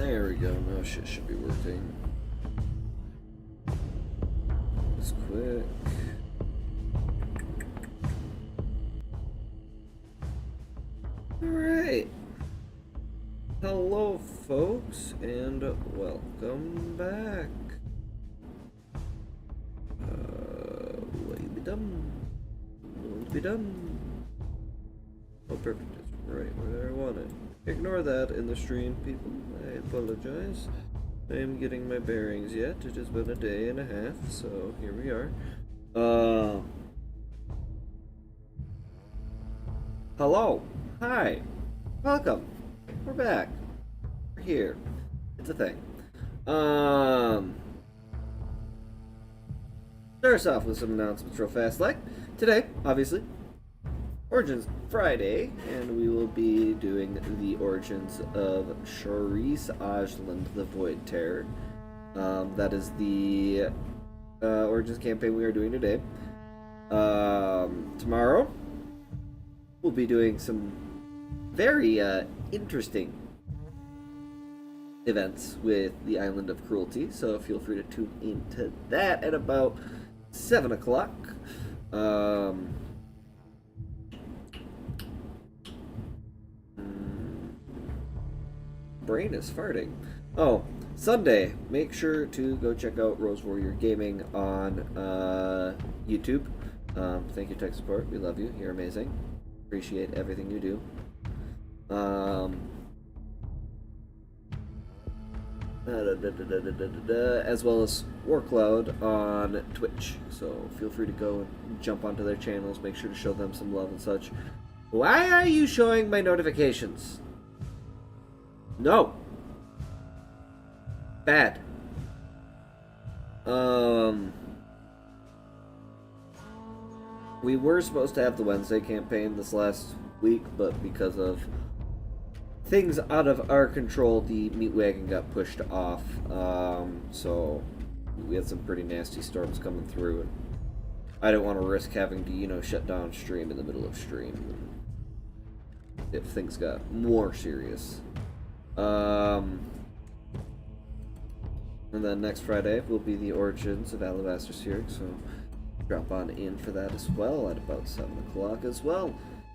There we go. Now shit should be working. Just quick. Alright. Hello, folks, and welcome back. Be done. Oh, perfect. It's right where I want it. Ignore that in the stream, people. I apologize. I am getting my bearings yet. It has been a day and a half, so here we are. Hello. Hi. Welcome. We're back. We're here. It's a thing. Start us off with some announcements real fast. Like, today, obviously, Origins Friday, and we will be doing the Origins of Charise, Ogelund, the Void Terror. That is the Origins campaign we are doing today. Tomorrow, we'll be doing some very interesting events with the Island of Cruelty, so feel free to tune into that at about 7 o'clock. Brain is farting. Oh, Sunday, make sure to go check out Rose Warrior Gaming on YouTube. Thank you, tech support. We love you. You're amazing. Appreciate everything you do. As well as Warcloud on Twitch. So feel free to go and jump onto their channels. Make sure to show them some love and such. Why are you showing my notifications? No. Bad. We were supposed to have the Wednesday campaign this last week, but because of things out of our control, the meat wagon got pushed off. So we had some pretty nasty storms coming through, and I didn't want to risk having to, shut down stream in the middle of stream if things got more serious. And then next Friday will be the Origins of Alabaster Syric, so drop on in for that as well at about 7 o'clock as well.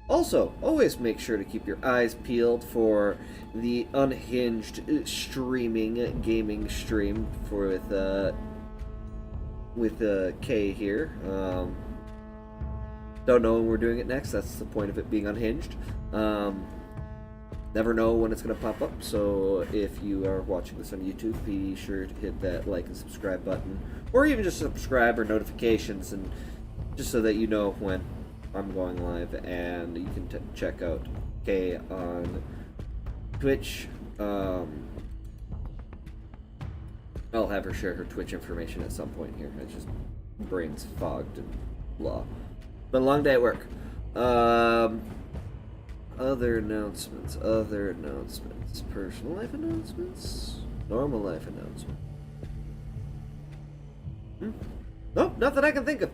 Also, always make sure to keep your eyes peeled for the unhinged streaming gaming stream with Kay here. Don't know when we're doing it next. That's the point of it being unhinged. Never know when it's going to pop up, so if you are watching this on YouTube, be sure to hit that like and subscribe button, or even just subscribe or notifications, and just so that you know when I'm going live. And you can check out Kay on Twitch. I'll have her share her Twitch information at some point here. I just brain's fogged and blah. Been a long day at work. Other announcements, personal life announcements, normal life announcement. No, not that I can think of.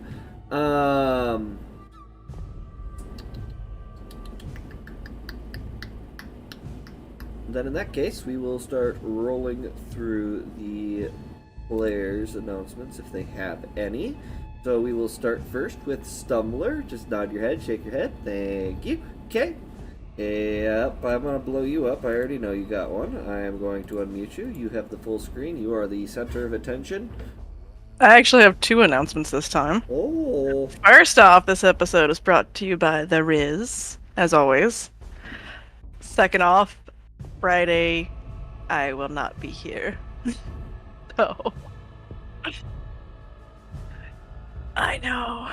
Then in that case, we will start rolling through the players' announcements if they have any. So we will start first with Stumblr. Just nod your head, shake your head. Thank you. Okay. Yep, I'm going to blow you up. I already know you got one. I am going to unmute you. You have the full screen. You are the center of attention. I actually have two announcements this time. Oh. First off, this episode is brought to you by The Riz, as always. Second off, Friday, I will not be here. Oh. I know.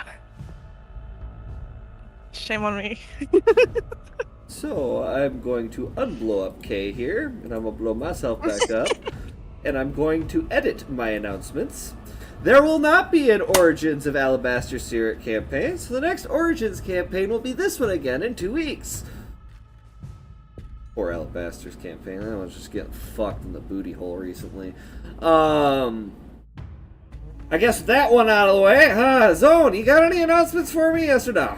Shame on me. So, I'm going to unblow up Kay here, and I'm going to blow myself back up, and I'm going to edit my announcements. There will not be an Origins of Alabaster Syric campaign, so the next Origins campaign will be this one again in 2 weeks. Poor Alabaster's campaign, that one's just getting fucked in the booty hole recently. I guess that one out of the way. Zone, you got any announcements for me, yes or no?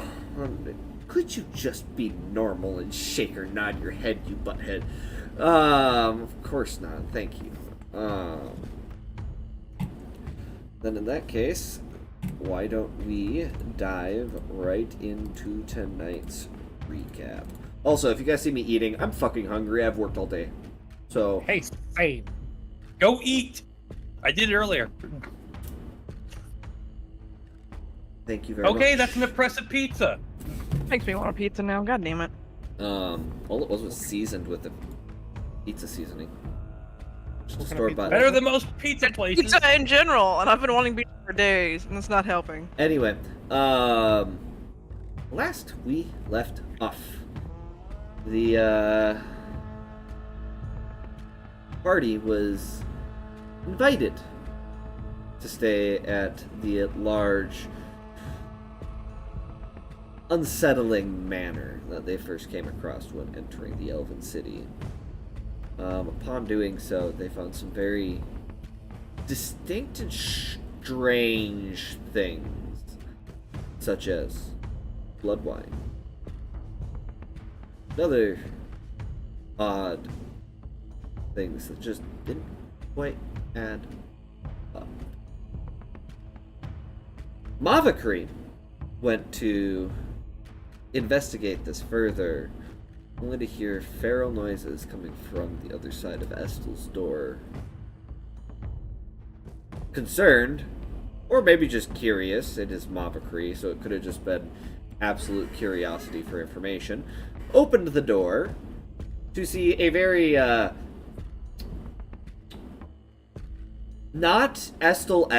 Could you just be normal and shake or nod your head, you butthead? Of course not. Thank you. Then in that case, why don't we dive right into tonight's recap? Also, if you guys see me eating, I'm fucking hungry. I've worked all day. So. Hey, same. Go eat. I did it earlier. Thank you very much. Okay, that's an impressive pizza. Makes me want a pizza now. God damn it. All it was seasoned with the pizza seasoning. Just store bought. Better than most pizza places. Pizza in general, and I've been wanting pizza for days, and it's not helping. Anyway, last we left off, the party was invited to stay at the large, unsettling manor that they first came across when entering the Elven City. Upon doing so, they found some very distinct and strange things, such as blood wine. Other odd things that just didn't quite add up. Mavakri went to investigate this further, only to hear feral noises coming from the other side of Estel's door. Concerned, or maybe just curious, it is Mavakri, so it could have just been absolute curiosity for information, opened the door to see a very, not Estel,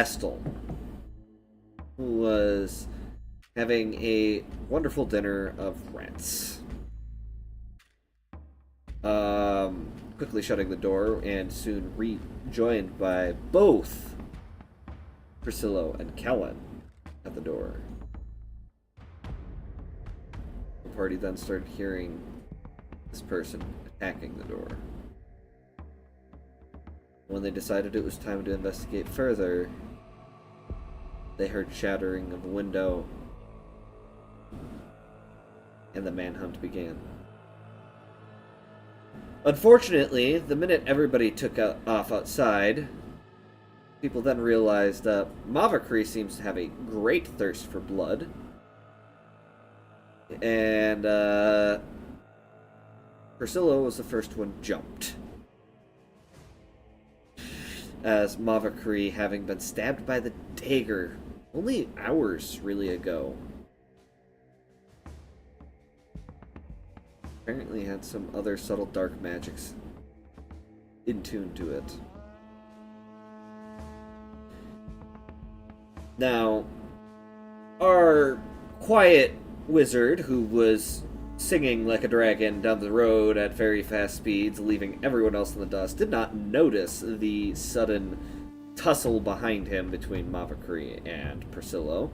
who was having a wonderful dinner of rats. Quickly shutting the door and soon rejoined by both Priscilla and Kellen at the door. The party then started hearing this person attacking the door. When they decided it was time to investigate further, they heard shattering of a window, and the manhunt began. Unfortunately, the minute everybody took off outside, people then realized that Mavakri seems to have a great thirst for blood. And Priscilla was the first one jumped, as Mavakri, having been stabbed by the dagger only hours really ago, apparently had some other subtle dark magics in tune to it. Now, our quiet wizard, who was singing like a dragon down the road at very fast speeds, leaving everyone else in the dust, did not notice the sudden tussle behind him between Mavakri and Priscilla,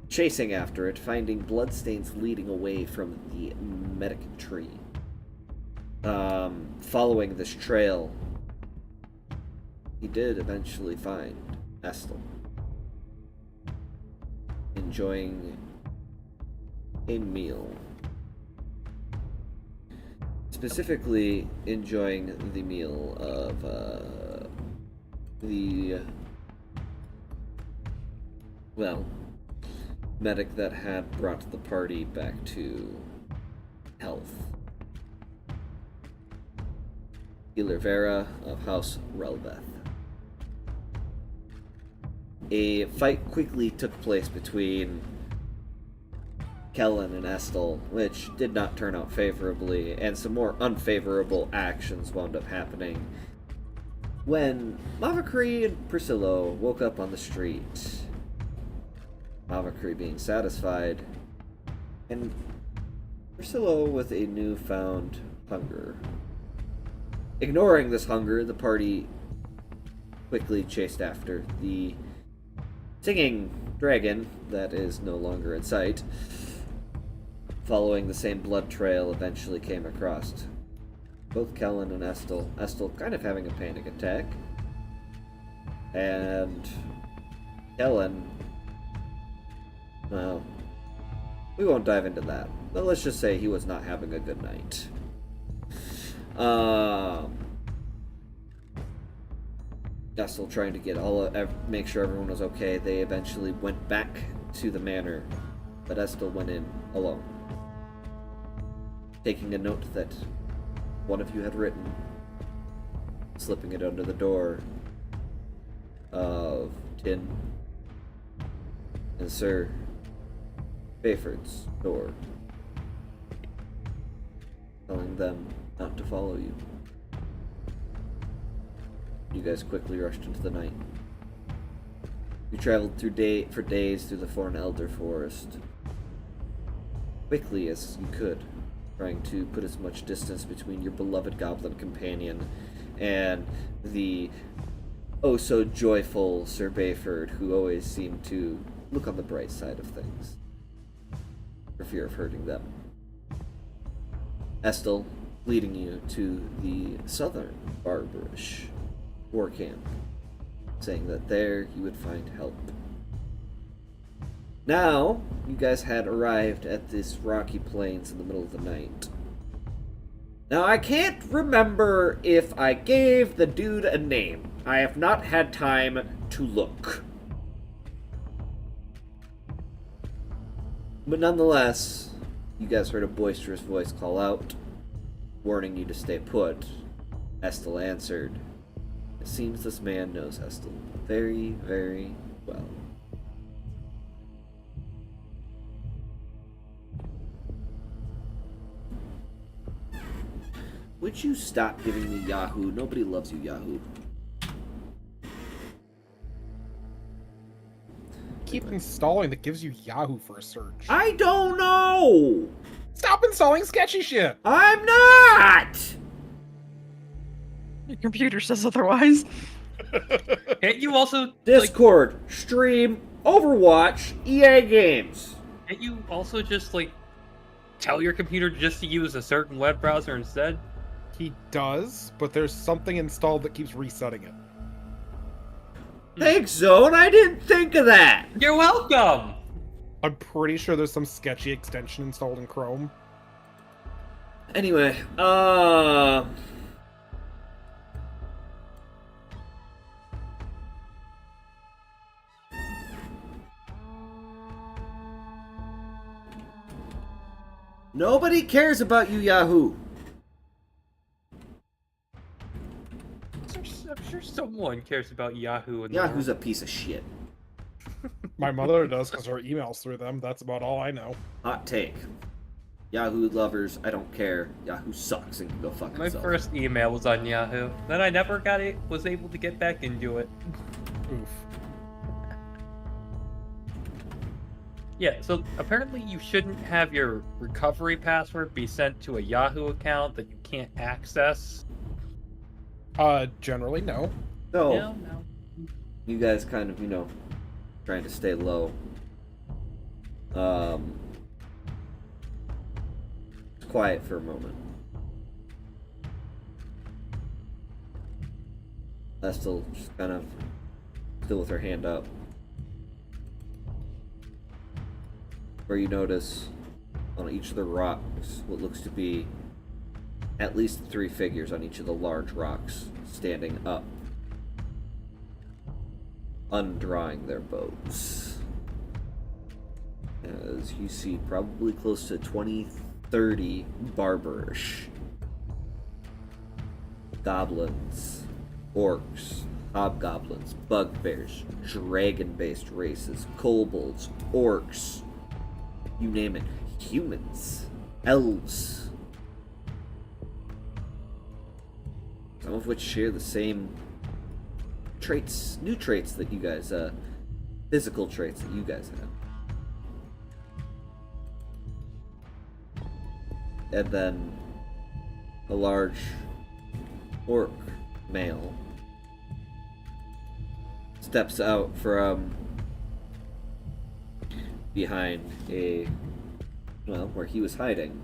chasing after it, finding bloodstains leading away from the medic tree. Following this trail, he did eventually find Estel, enjoying a meal. Specifically enjoying the meal of the medic that had brought the party back to health. Healer Vera of House Relveth. A fight quickly took place between Kellen and Estel, which did not turn out favorably, and some more unfavorable actions wound up happening when Mavakri and Priscilla woke up on the street. Mavakri being satisfied, and Priscilla with a newfound hunger. Ignoring this hunger, the party quickly chased after the singing dragon that is no longer in sight. Following the same blood trail, eventually came across both Kellen and Estel. Estel kind of having a panic attack, and Kellen, well, we won't dive into that, but let's just say he was not having a good night. Still trying to get make sure everyone was okay. They eventually went back to the manor, but Estel went in alone, taking a note that one of you had written, slipping it under the door of Tin and Sir Bayford's door, telling them not to follow you. You guys quickly rushed into the night. You traveled for days through the Foreign Elder Forest, quickly as you could, trying to put as much distance between your beloved goblin companion and the oh-so-joyful Sir Bayford, who always seemed to look on the bright side of things, for fear of hurting them. Estel leading you to the southern Barbarish war camp, saying that there you would find help. Now, you guys had arrived at this rocky plains in the middle of the night. Now, I can't remember if I gave the dude a name. I have not had time to look. But nonetheless, you guys heard a boisterous voice call out, warning you to stay put. Estel answered. It seems this man knows Estel very, very well. Would you stop giving me Yahoo? Nobody loves you, Yahoo. Keep installing that gives you Yahoo for a search. I don't know! Stop installing sketchy shit! I'm not! Your computer says otherwise. Can't you also Discord, stream, Overwatch, EA games. Can't you also just tell your computer just to use a certain web browser instead? He does, but there's something installed that keeps resetting it. Thanks, Zone. I didn't think of that. You're welcome! I'm pretty sure there's some sketchy extension installed in Chrome. Anyway, nobody cares about you, Yahoo. I'm sure someone cares about Yahoo. Yahoo's a piece of shit. My mother does because her emails through them. That's about all I know. Hot take. Yahoo lovers, I don't care. Yahoo sucks and can go fuck My himself. first email was on Yahoo. Then I never was able to get back into it. Oof. Yeah, so apparently you shouldn't have your recovery password be sent to a Yahoo account that you can't access. Generally, no. So, No. you guys kind of, trying to stay low. It's quiet for a moment. Estel just kind of still with her hand up. Where you notice on each of the rocks what looks to be at least 3 figures on each of the large rocks standing up, undrawing their bows. As you see probably close to 20-30 barbarish goblins, orcs, hobgoblins, bugbears, dragon-based races, kobolds, orcs, you name it, humans, elves, some of which share the same traits, new traits that you guys, physical traits that you guys have. And then a large orc male steps out from behind where he was hiding.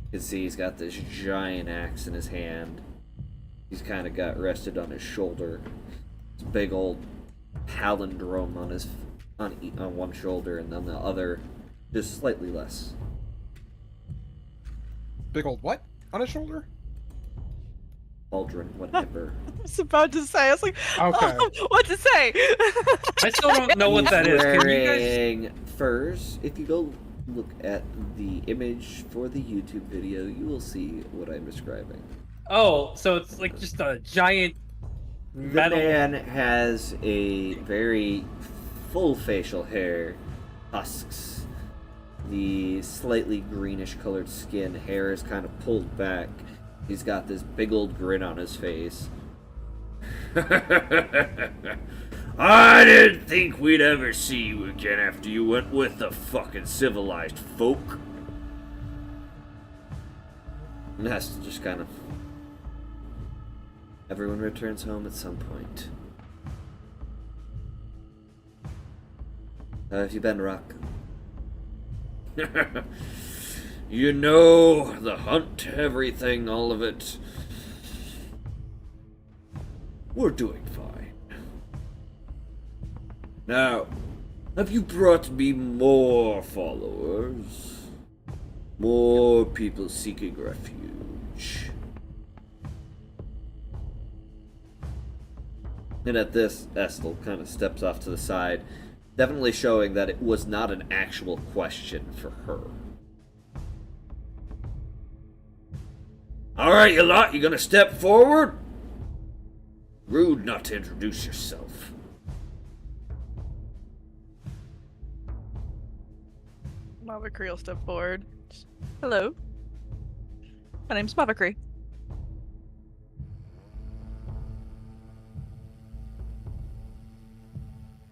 You can see he's got this giant axe in his hand. He's kind of got rested on his shoulder. This big old palindrome on one shoulder, and on the other, just slightly less. Big old what? On his shoulder? Cauldron, whatever. I was about to say, I was like, Okay. what to say? I still don't know what that is. Can you guys? Wearing furs. If you go look at the image for the YouTube video, you will see what I'm describing. Oh, so it's like just a giant The metal. man has a very full facial hair, husks, the slightly greenish colored skin, hair is kind of pulled back. He's got this big old grin on his face. I didn't think we'd ever see you again after you went with the fucking civilized folk. And that's just kind of... Everyone returns home at some point. How have you been, Rock? You know, the hunt, everything, all of it. We're doing fine. Now, have you brought me more followers? More people seeking refuge? And at this, Estel kind of steps off to the side, definitely showing that it was not an actual question for her. Alright, you lot, you gonna step forward? Rude not to introduce yourself. Mavakri will step forward. Hello. My name's Mavakri.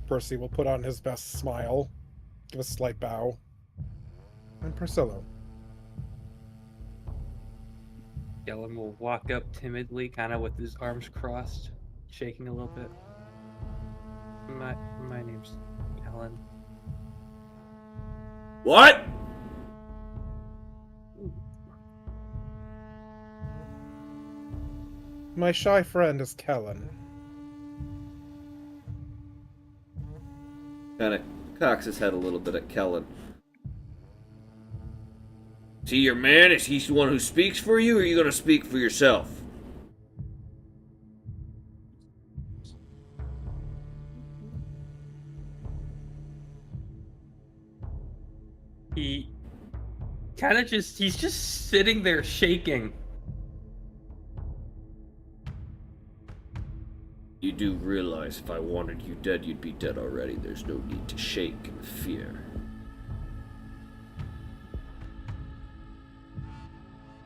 Percy will put on his best smile, give a slight bow. And Priscilla. Yellen will walk up timidly, kind of with his arms crossed, shaking a little bit. My name's Yellen. What? My shy friend is Kellen. Kind of cocks his head a little bit at Kellen. Is he your man? Is he the one who speaks for you, or are you gonna speak for yourself? He kind of he's just sitting there shaking. You do realize if I wanted you dead, you'd be dead already. There's no need to shake in fear.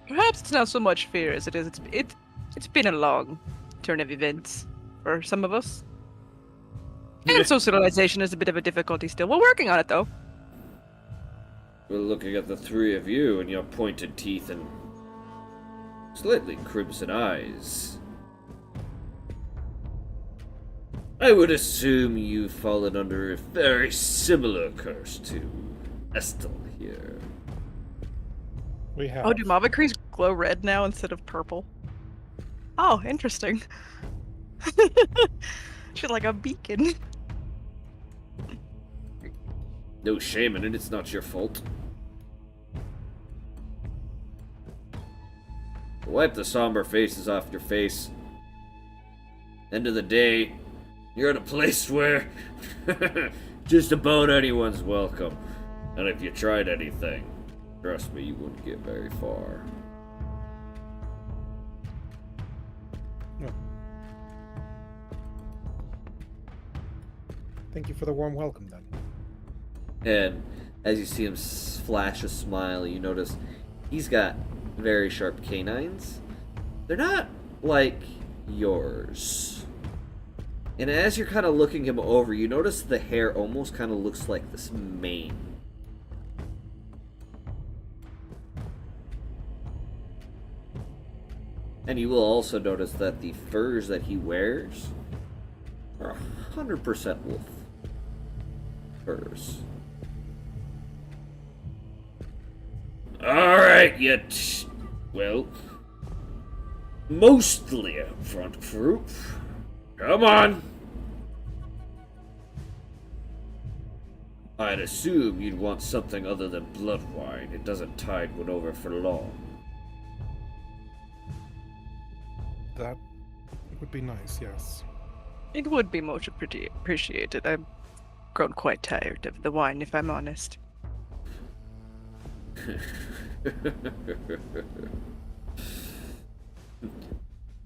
Perhaps it's not so much fear as it is. It's been a long turn of events for some of us. And socialization is a bit of a difficulty still. We're working on it though. We're looking at the three of you and your pointed teeth and slightly crimson eyes. I would assume you've fallen under a very similar curse to Estel here. We have. Oh, do Mavakris glow red now instead of purple? Oh, interesting. She's like a beacon. No shame in it, it's not your fault. Wipe the somber faces off your face. End of the day, you're in a place where just about anyone's welcome. And if you tried anything, trust me, you wouldn't get very far. No. Thank you for the warm welcome, then. And as you see him flash a smile, you notice he's got very sharp canines. They're not like yours. And as you're kind of looking him over, you notice the hair almost kind of looks like this mane. And you will also notice that the furs that he wears are 100% wolf furs. Alright, yet, well, mostly out front fruit. Come on. I'd assume you'd want something other than blood wine. It doesn't tide one over for long. that would be nice, yes. It would be much appreciated. I've grown quite tired of the wine, if I'm honest.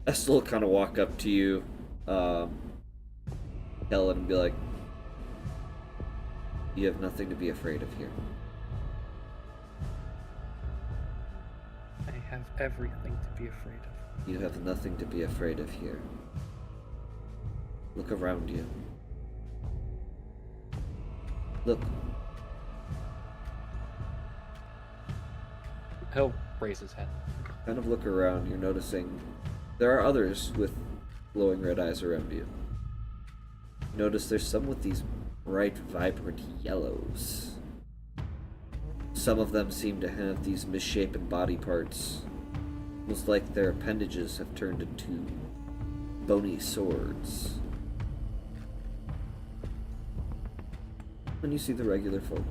Estel will kind of walk up to you, Helen, and be like, "You have nothing to be afraid of here." I have everything to be afraid of. You have nothing to be afraid of here. Look around you. Look. He'll raise his head. Kind of look around. You're noticing there are others with glowing red eyes around you. You notice there's some with these bright, vibrant yellows. Some of them seem to have these misshapen body parts, almost like their appendages have turned into bony swords. When you see the regular folk,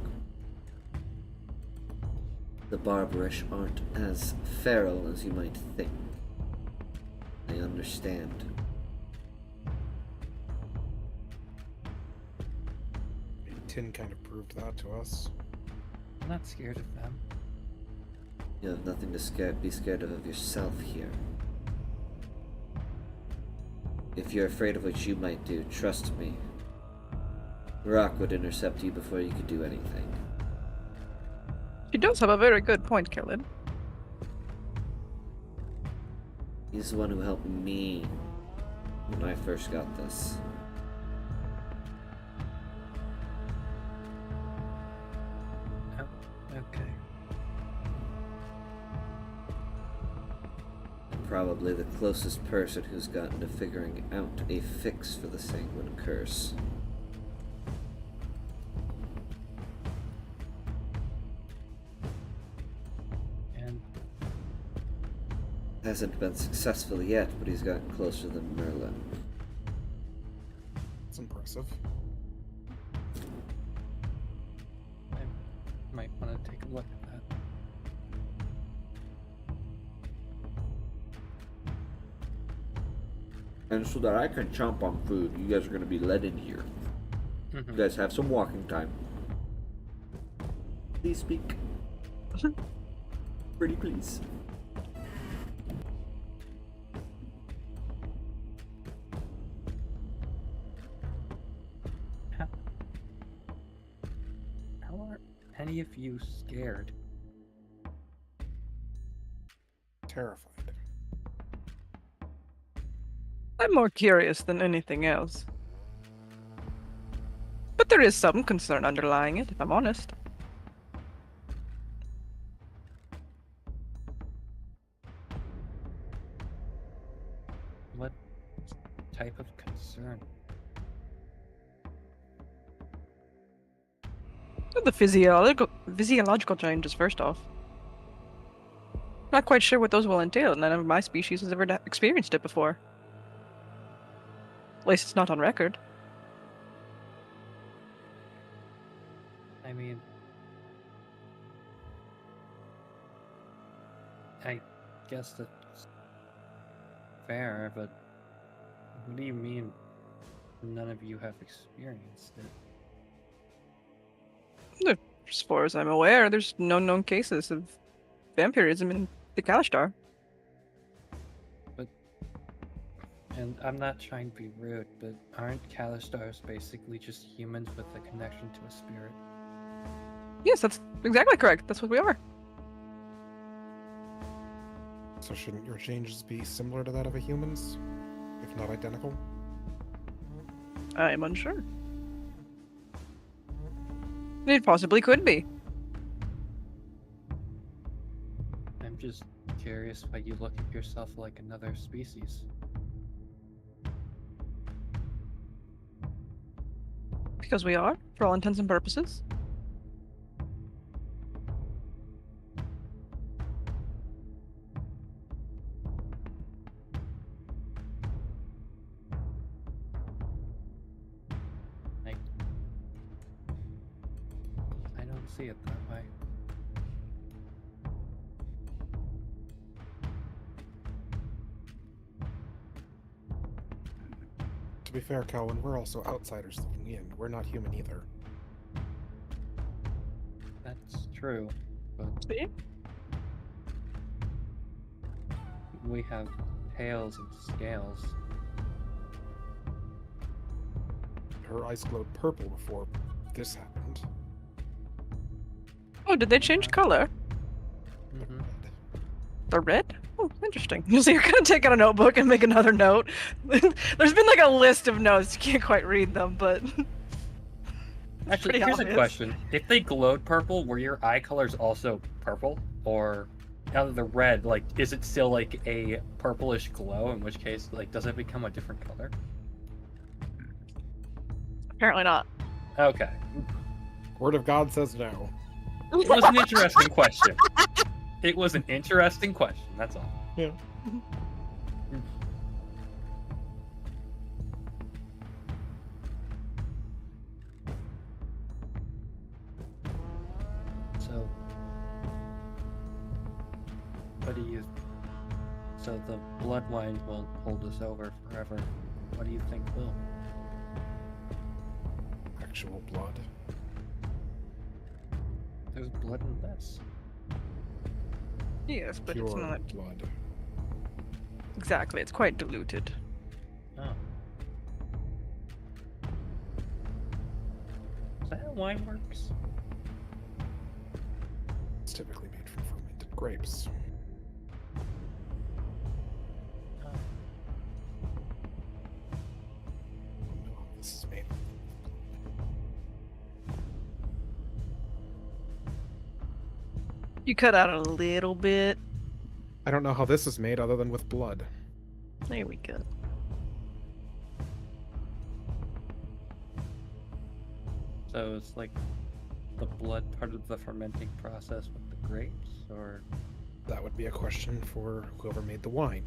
the barbarish aren't as feral as you might think. I understand. Tin kind of proved that to us. I'm not scared of them. You have nothing to be scared of yourself here. If you're afraid of what you might do, trust me. Rock would intercept you before you could do anything. She does have a very good point, Kellen. He's the one who helped me when I first got this. Oh, okay. Probably the closest person who's gotten to figuring out a fix for the Sanguine Curse. And Hasn't been successful yet, but he's gotten closer than Merlin. It's impressive. I might want to take a look at that. And so that I can chomp on food, you guys are going to be led in here. You guys have some walking time. Please speak. Pretty please. How are any of you scared? Terrified. I'm more curious than anything else. But there is some concern underlying it, if I'm honest. What type of concern? The physiological changes, first off. Not quite sure what those will entail. None of my species has ever experienced it before. At least it's not on record. I mean, I guess that's fair, but what do you mean none of you have experienced it? As far as I'm aware, there's no known cases of vampirism in the Kalishtar. And I'm not trying to be rude, but aren't Kalistars basically just humans with a connection to a spirit? Yes, that's exactly correct. That's what we are. So shouldn't your changes be similar to that of a human's, if not identical? I'm unsure. It possibly could be. I'm just curious why you look at yourself like another species. Because we are, for all intents and purposes. I don't see it that way. to be fair, Calvin, we're also outsiders looking in. We're not human either. That's true. But See? we have tails and scales. Her eyes glowed purple before this happened. Oh, did they change color? Mm-hmm. They're red? Oh, interesting. So you're gonna take out a notebook and make another note. There's been like a list of notes. You can't quite read them, but Actually, pretty here's a obvious. question. If they glowed purple, were your eye colors also purple? Or now that they're red, like, is it still like a purplish glow? In which case, like, does it become a different color? apparently not. Okay. Word of God says no. It was an interesting question. It was an interesting question, that's all. Yeah. So, what do you... So the blood wine won't hold us over forever. What do you think will? Actual blood. There's blood in this. Yes, but Pure it's not blood. exactly. It's quite diluted. Oh. Is that how wine works? It's typically made from fermented grapes. Oh. No, this is made. You cut out a little bit. I don't know how this is made other than with blood. There we go. So it's like the blood part of the fermenting process with the grapes, or That would be a question for whoever made the wine.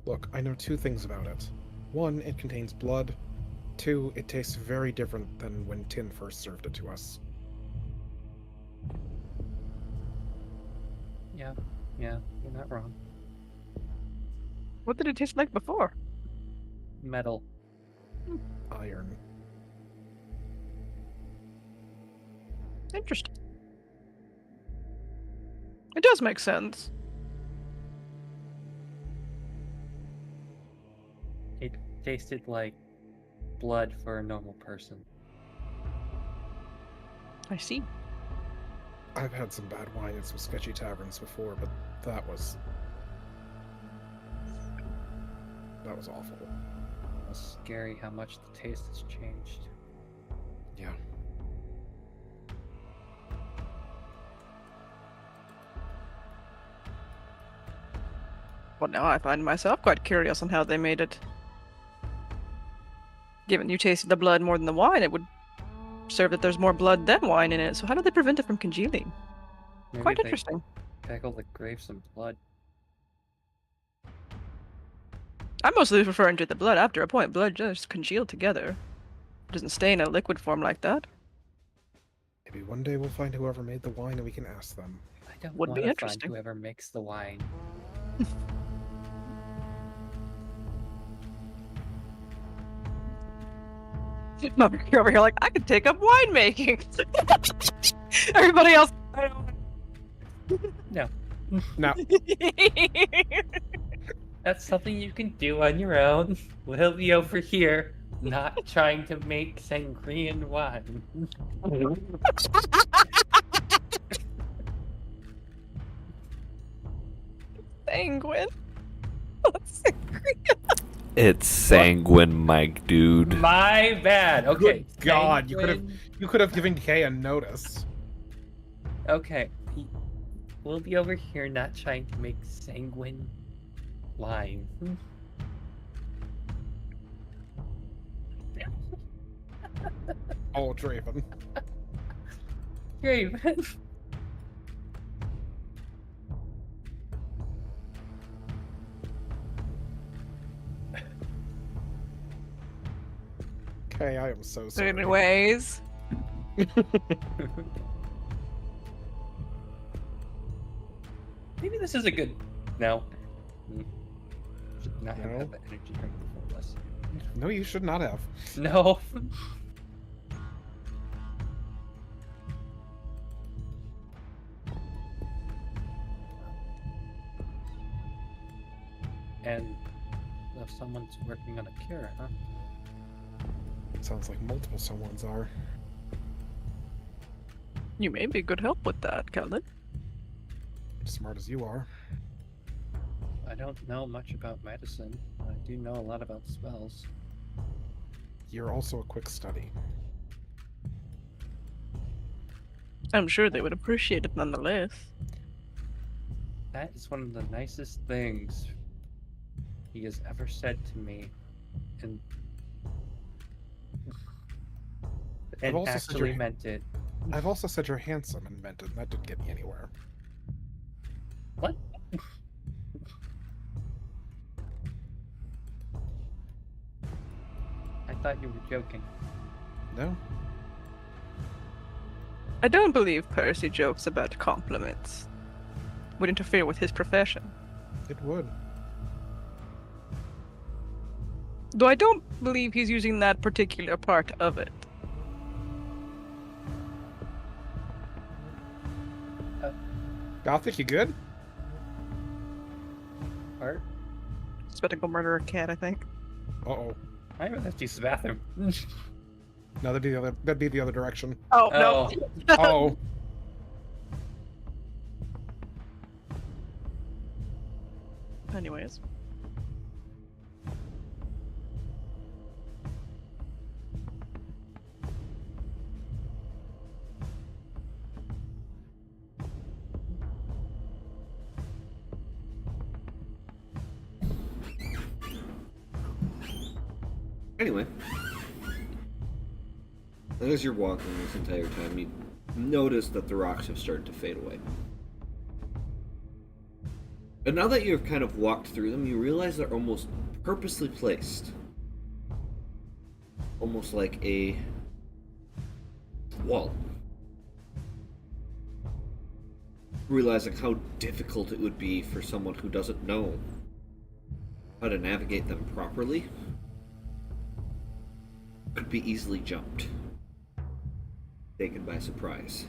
Look, I know two things about it. One, it contains blood. Two, it tastes very different than when Tin first served it to us. yeah, you're not wrong. What did it taste like before? Metal. Iron. Interesting. It does make sense. It tasted like blood for a normal person. I see. I've had some bad wine at some sketchy taverns before, but that was awful. It's scary how much the taste has changed. Yeah. Well, now I find myself quite curious on how they made it. Given you tasted the blood more than the wine, it would serve that there's more blood than wine in it. So how do they prevent it from congealing? Maybe Quite they interesting. pickle the grapes in blood. I'm mostly referring to the blood. After a point, blood just congeal together. It doesn't stay in a liquid form like that. Maybe one day we'll find whoever made the wine and we can ask them. I don't Would want be to find interesting. whoever makes the wine. You're over here like, I could take up winemaking. Everybody else. No, Now, that's something you can do on your own. We'll be over here, not trying to make sangrian wine. Sanguine. It's sanguine, Mike, dude. My bad. Okay. Good God, sanguine. you could have given Kay a notice. Okay. We'll be over here, not trying to make sanguine wine. Oh, Draven. Great. okay. I am so sorry. Anyways, Maybe this is a good. No. Should not have No. had the energy drink before this. No, you should not have. No. And if someone's working on a cure, huh? Sounds like multiple someones are. you may be good help with that, Calvin. Smart as you are. I don't know much about medicine. I do know a lot about spells. You're also a quick study. I'm sure they would appreciate it nonetheless. That is one of the nicest things he has ever said to me. And also said actually you're- meant it. I've also said you're handsome and meant it, and that didn't get me anywhere. What? I thought you were joking. No? I don't believe Percy jokes about compliments. Would interfere with his profession. It would. Though I don't believe he's using that particular part of it. Gothic, you good? Art? He's about to go murder a cat, I think. Uh-oh. I even have to use the bathroom. No, that'd be the other direction. Oh, Oh. no. Oh. Anyways. Anyway, as you're walking this entire time, you notice that the rocks have started to fade away. And now that you've kind of walked through them, you realize they're almost purposely placed. Almost like a wall. Realizing how difficult it would be for someone who doesn't know how to navigate them properly, could be easily jumped, taken by surprise.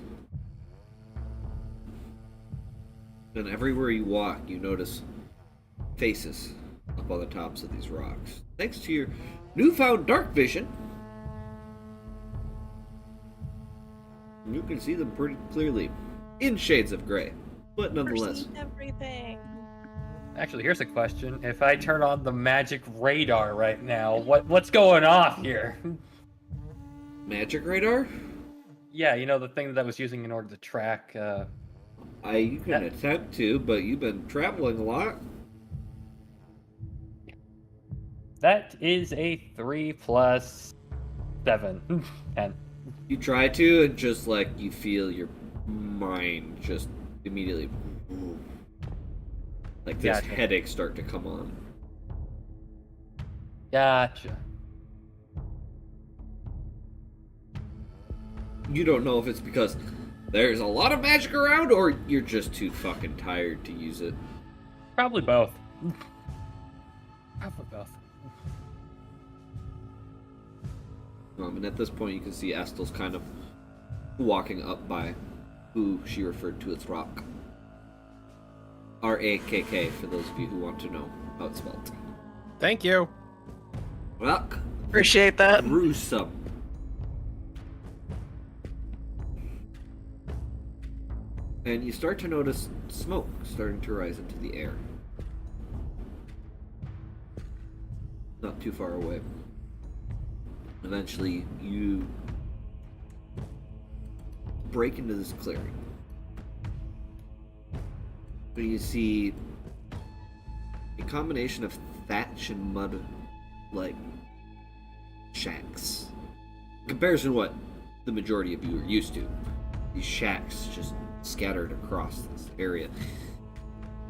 And everywhere you walk, you notice faces up on the tops of these rocks. Thanks to your newfound dark vision, you can see them pretty clearly, in shades of gray, but nonetheless. Everything. Actually, here's a question. If I turn on the magic radar right now, what's going off here? Magic radar? Yeah, you know, the thing that I was using in order to track, You can attempt to, but you've been traveling a lot. That is a 3 plus 7. 10. You try to, and just like you feel your mind just immediately, like this Gotcha. headache start to come on. Gotcha. You don't know if it's because there's a lot of magic around, or you're just too fucking tired to use it. Probably both. Probably both. And at this point, you can see Estel's kind of walking up by who she referred to as Rock. R-A-K-K, for those of you who want to know how it's spelled. Thank you. Rock. Appreciate that. Gruesome. And you start to notice smoke starting to rise into the air. Not too far away. Eventually, you break into this clearing. And you see a combination of thatch and mud, like shacks. In comparison to what the majority of you are used to. These shacks just scattered across this area.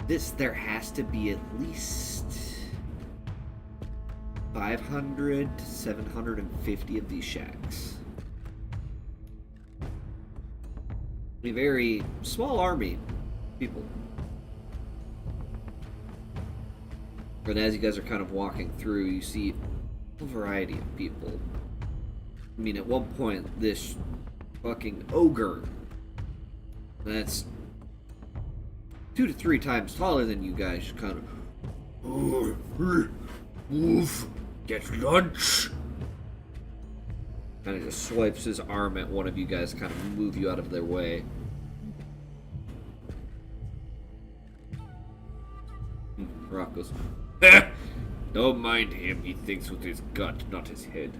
There has to be at least 500 to 750 of these shacks. A very small army of people. And as you guys are kind of walking through, you see a variety of people. I mean, at one point, this fucking ogre that's 2 to 3 times taller than you guys kind of, move, get lunch. Kind of just swipes his arm at one of you guys, kind of move you out of their way. Rock goes, don't mind him, he thinks with his gut, not his head.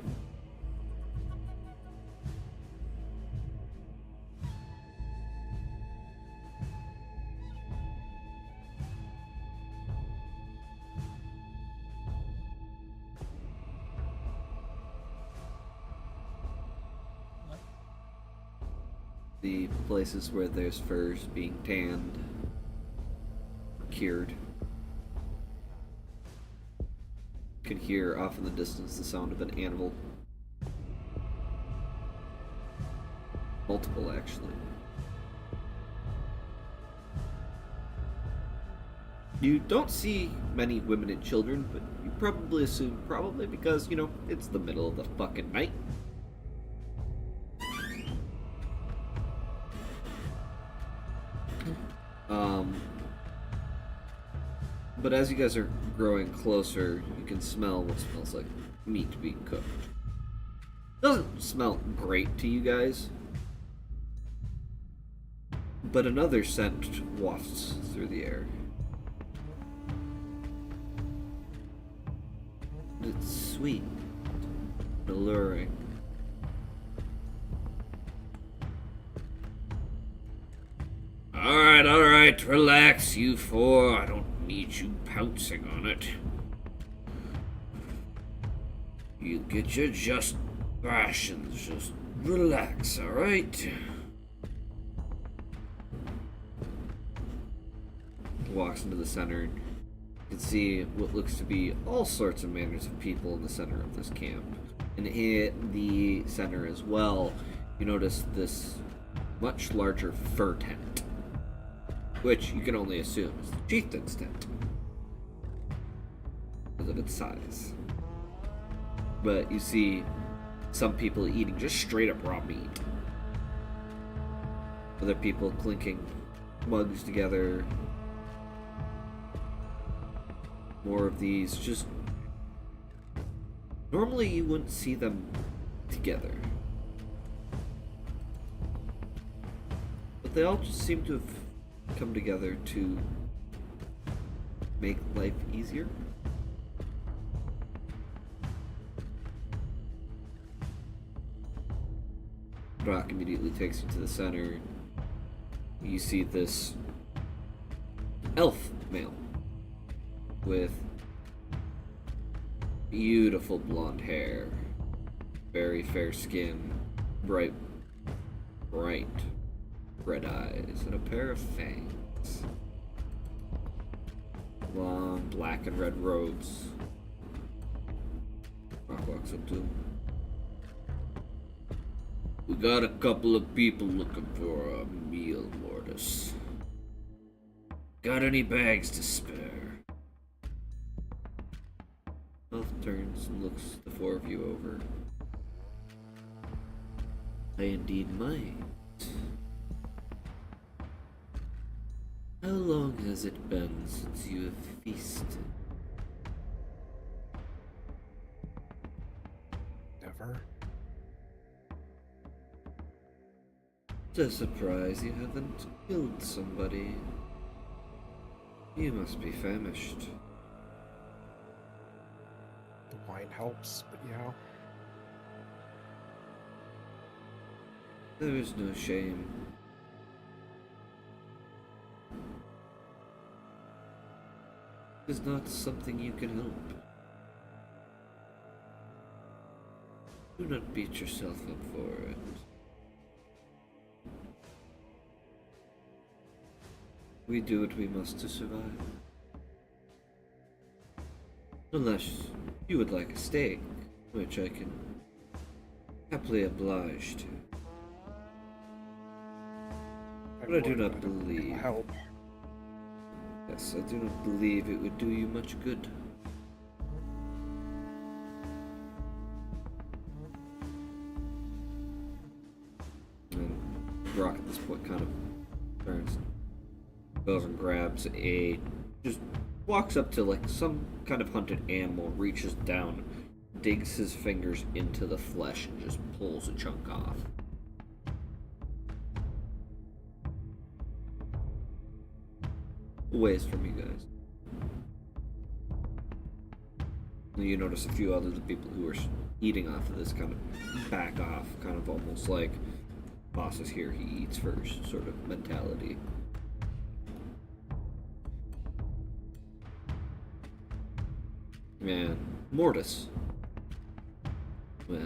The places where there's furs being tanned, cured. You can hear off in the distance the sound of an animal. Multiple, actually. You don't see many women and children, but you probably assume probably because, you know, it's the middle of the fucking night. But as you guys are growing closer, you can smell what smells like meat being cooked. Doesn't smell great to you guys, but another scent wafts through the air. It's sweet, alluring. Alright, relax, you four. I don't need you pouncing on it. You get your just rations, just relax, alright? Walks into the center. You can see what looks to be all sorts of manners of people in the center of this camp. And in the center as well, you notice this much larger fur tent, which you can only assume is the chieftain's tent because of its size. But you see some people eating just straight up raw meat. Other people clinking mugs together. More of these, just... Normally you wouldn't see them together. But they all just seem to have come together to make life easier. Brock immediately takes you to the center. You see this elf male with beautiful blonde hair, very fair skin, bright red eyes, and a pair of fangs. Long black and red robes. Rock walks up to him. We got a couple of people looking for a meal, Mortis. Got any bags to spare? Elf turns and looks the four of you over. I indeed might. How long has it been since you have feasted? Never. It's a surprise you haven't killed somebody. You must be famished. The wine helps, but yeah. There is no shame. It is not something you can help. Do not beat yourself up for it. We do what we must to survive. Unless you would like a steak, which I can happily oblige to. But I do not believe. Help. Yes, I do not believe it would do you much good. And Brock at this point kind of turns, goes and grabs just walks up to like some kind of hunted animal, reaches down, digs his fingers into the flesh, and just pulls a chunk off. Ways from you guys. You notice a few other people who are eating off of this kind of back off, kind of almost like boss is here, he eats first sort of mentality. And Mortis. Well,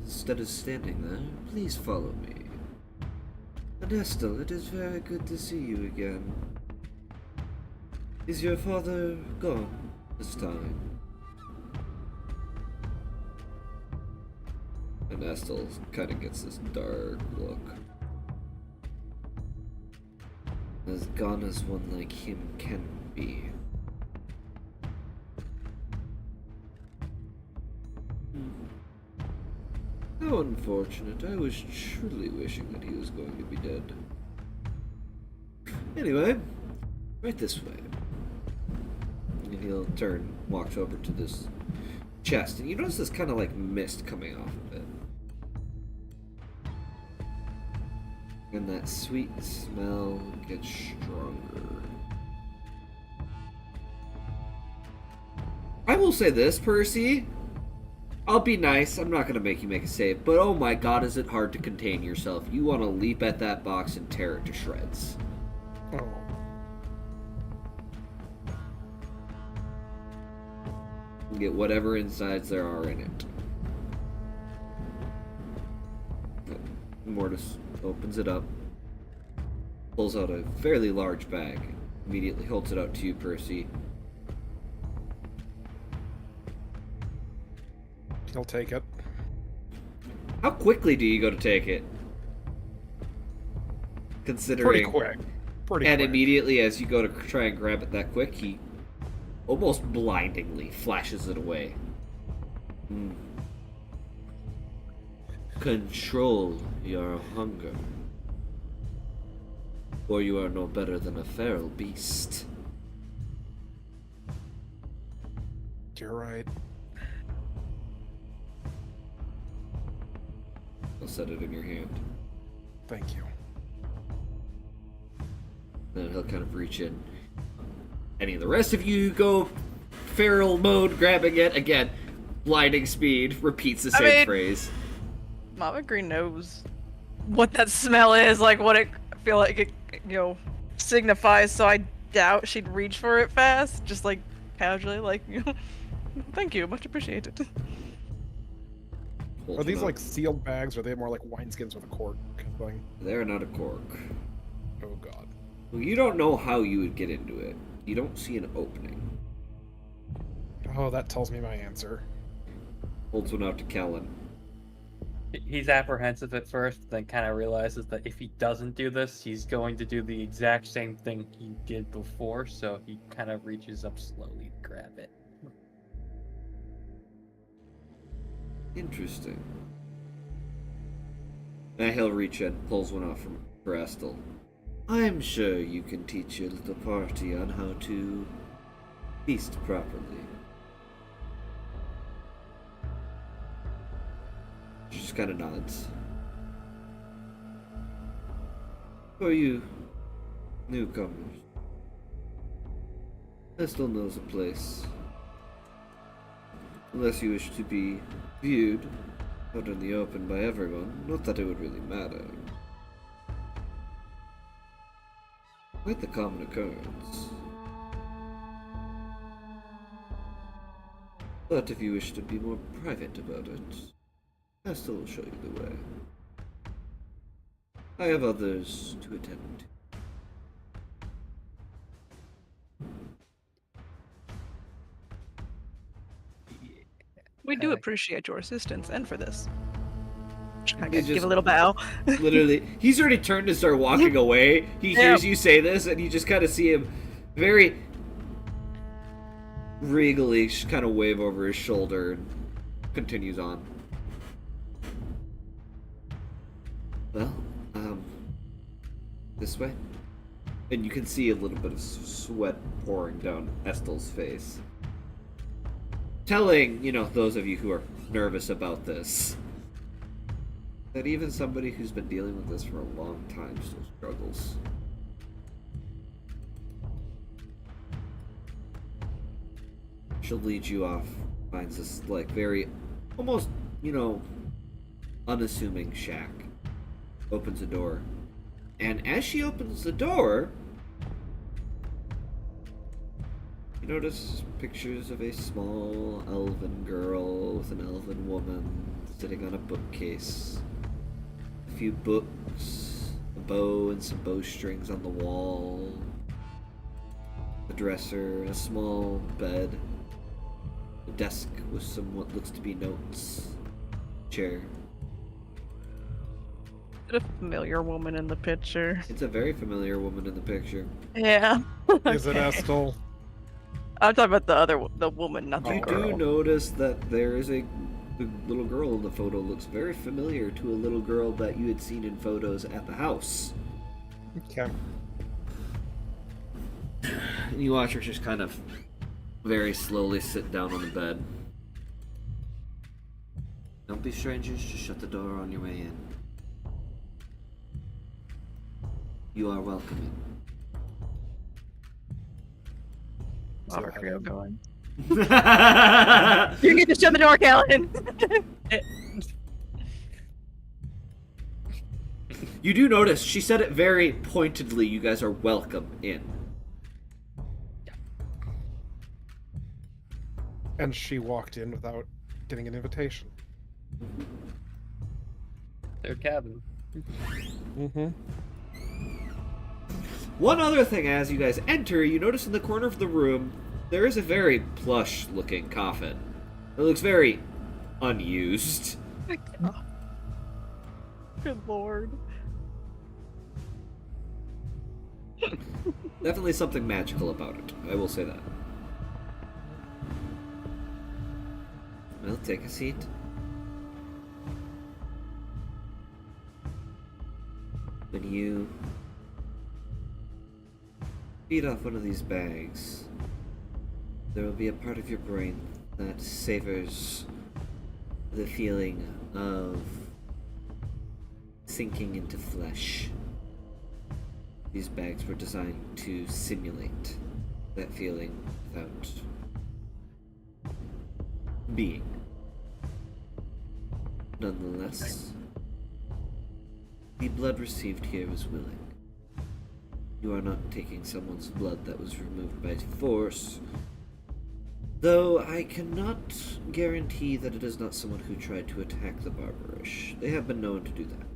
instead of standing there, please follow me. And Estelle, it is very good to see you again. Is your father gone this time? And Estelle kind of gets this dark look. As gone as one like him can be. How unfortunate. I was truly wishing that he was going to be dead. Anyway, right this way. And he'll turn, walks over to this chest, and you notice this kind of like mist coming off of it. And that sweet smell gets stronger. I will say this, Percy. I'll be nice, I'm not gonna make you make a save, but oh my god, is it hard to contain yourself. You want to leap at that box and tear it to shreds. Oh. Get whatever insides there are in it. Mortis opens it up, pulls out a fairly large bag, immediately holds it out to you, Percy. He'll take it. How quickly do you go to take it? Considering... Pretty quick. Pretty and quick. immediately as you go to try and grab it that quick, he almost blindingly flashes it away. Control your hunger, or you are no better than a feral beast. You're right. I'll set it in your hand. Thank you. Then he'll kind of reach in. Any of the rest of you go feral mode, grabbing it. Again, blinding speed, repeats the same phrase. Mama Green knows what that smell is, like what it I feel like it, signifies, so I doubt she'd reach for it fast, just like casually, like, thank you, much appreciated. Are these like sealed bags, or are they more like wineskins with a cork thing? They're not a cork. Oh god. Well, you don't know how you would get into it. You don't see an opening. Oh, that tells me my answer. Holds one out to Kellen. He's apprehensive at first, then kind of realizes that if he doesn't do this, he's going to do the exact same thing he did before, so he kind of reaches up slowly to grab it. Interesting. Now he'll reach in, pulls one off from Brastel. I'm sure you can teach your little party on how to feast properly. She just kind of nods. For you newcomers, Estel knows a place. Unless you wish to be viewed out in the open by everyone, not that it would really matter. Quite the common occurrence. But if you wish to be more private about it, I still will show you the way. I have others to attend to. We do appreciate your assistance and for this. Just kind He of give just- a little bow. Literally, he's already turned to start walking away. He hears you say this, and you just kind of see him very regally just kind of wave over his shoulder and continues on. Well, this way. And you can see a little bit of sweat pouring down Estel's face. Telling, those of you who are nervous about this, that even somebody who's been dealing with this for a long time still struggles. She'll lead you off, finds this, very, almost, unassuming shack. Opens a door. And as she opens the door, you notice pictures of a small elven girl with an elven woman sitting on a bookcase. A few books, a bow and some bowstrings on the wall, a dresser, a small bed, a desk with some what looks to be notes, chair. A familiar woman in the picture. It's a very familiar woman in the picture. Yeah. Is it Estel? I'm talking about the woman, not the You girl. do notice that there is the little girl in the photo looks very familiar to a little girl that you had seen in photos at the house. Okay. And you watch her just kind of very slowly sit down on the bed. Don't be strangers, just shut the door on your way in. You are welcome in. Robert Creel going. You You get to shut the door, Callan. You do notice she said it very pointedly. You guys are welcome in. And she walked in without getting an invitation. Their cabin. Mm-hmm. One other thing, as you guys enter, you notice in the corner of the room there is a very plush-looking coffin. It looks very unused. Good lord. Definitely something magical about it. I will say that. Well, take a seat. When you feed off one of these bags, there will be a part of your brain that savors the feeling of sinking into flesh. These bags were designed to simulate that feeling without being. Nonetheless, the blood received here was willing. You are not taking someone's blood that was removed by force, though I cannot guarantee that it is not someone who tried to attack the Barbarish. They have been known to do that.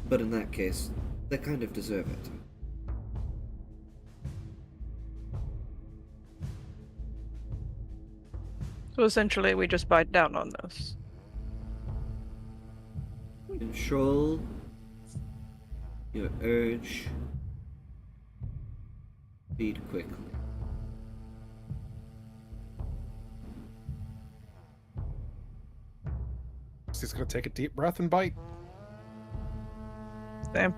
But in that case, they kind of deserve it. So essentially, we just bite down on this. Control your urge. Feed quickly. She's gonna take a deep breath and bite. Same.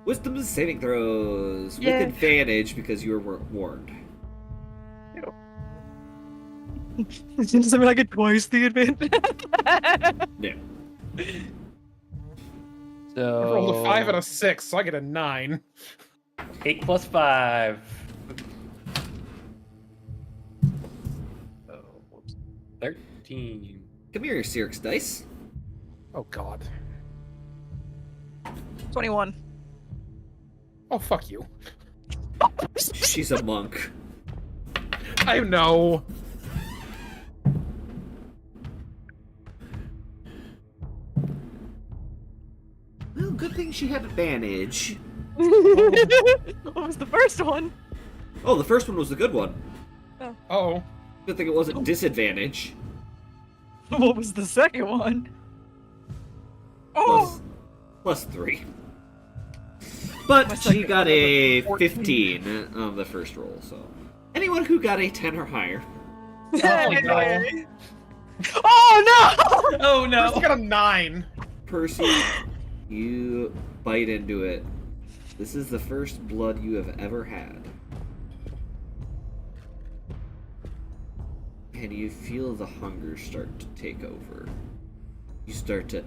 Wisdom saving throws with Yay. advantage because you were warned. Does that mean I get twice the advantage? No. So I rolled a 5 and a 6, so I get a 9. 8 plus 5. Oh, whoops. 13. Come here, Cyrix dice. Oh god. 21. Oh fuck you. She's a monk. I know. Well, good thing she had advantage. What was the first one? Oh, the first one was the good one. Oh. Good thing it wasn't disadvantage. What was the second one? Plus, plus 3. But My she second got one a was a 14. 15 on the first roll, so. Anyone who got a 10 or higher. Oh no! Oh no! Oh First no! got a 9. Percy, you bite into it. This is the first blood you have ever had. And you feel the hunger start to take over. You start to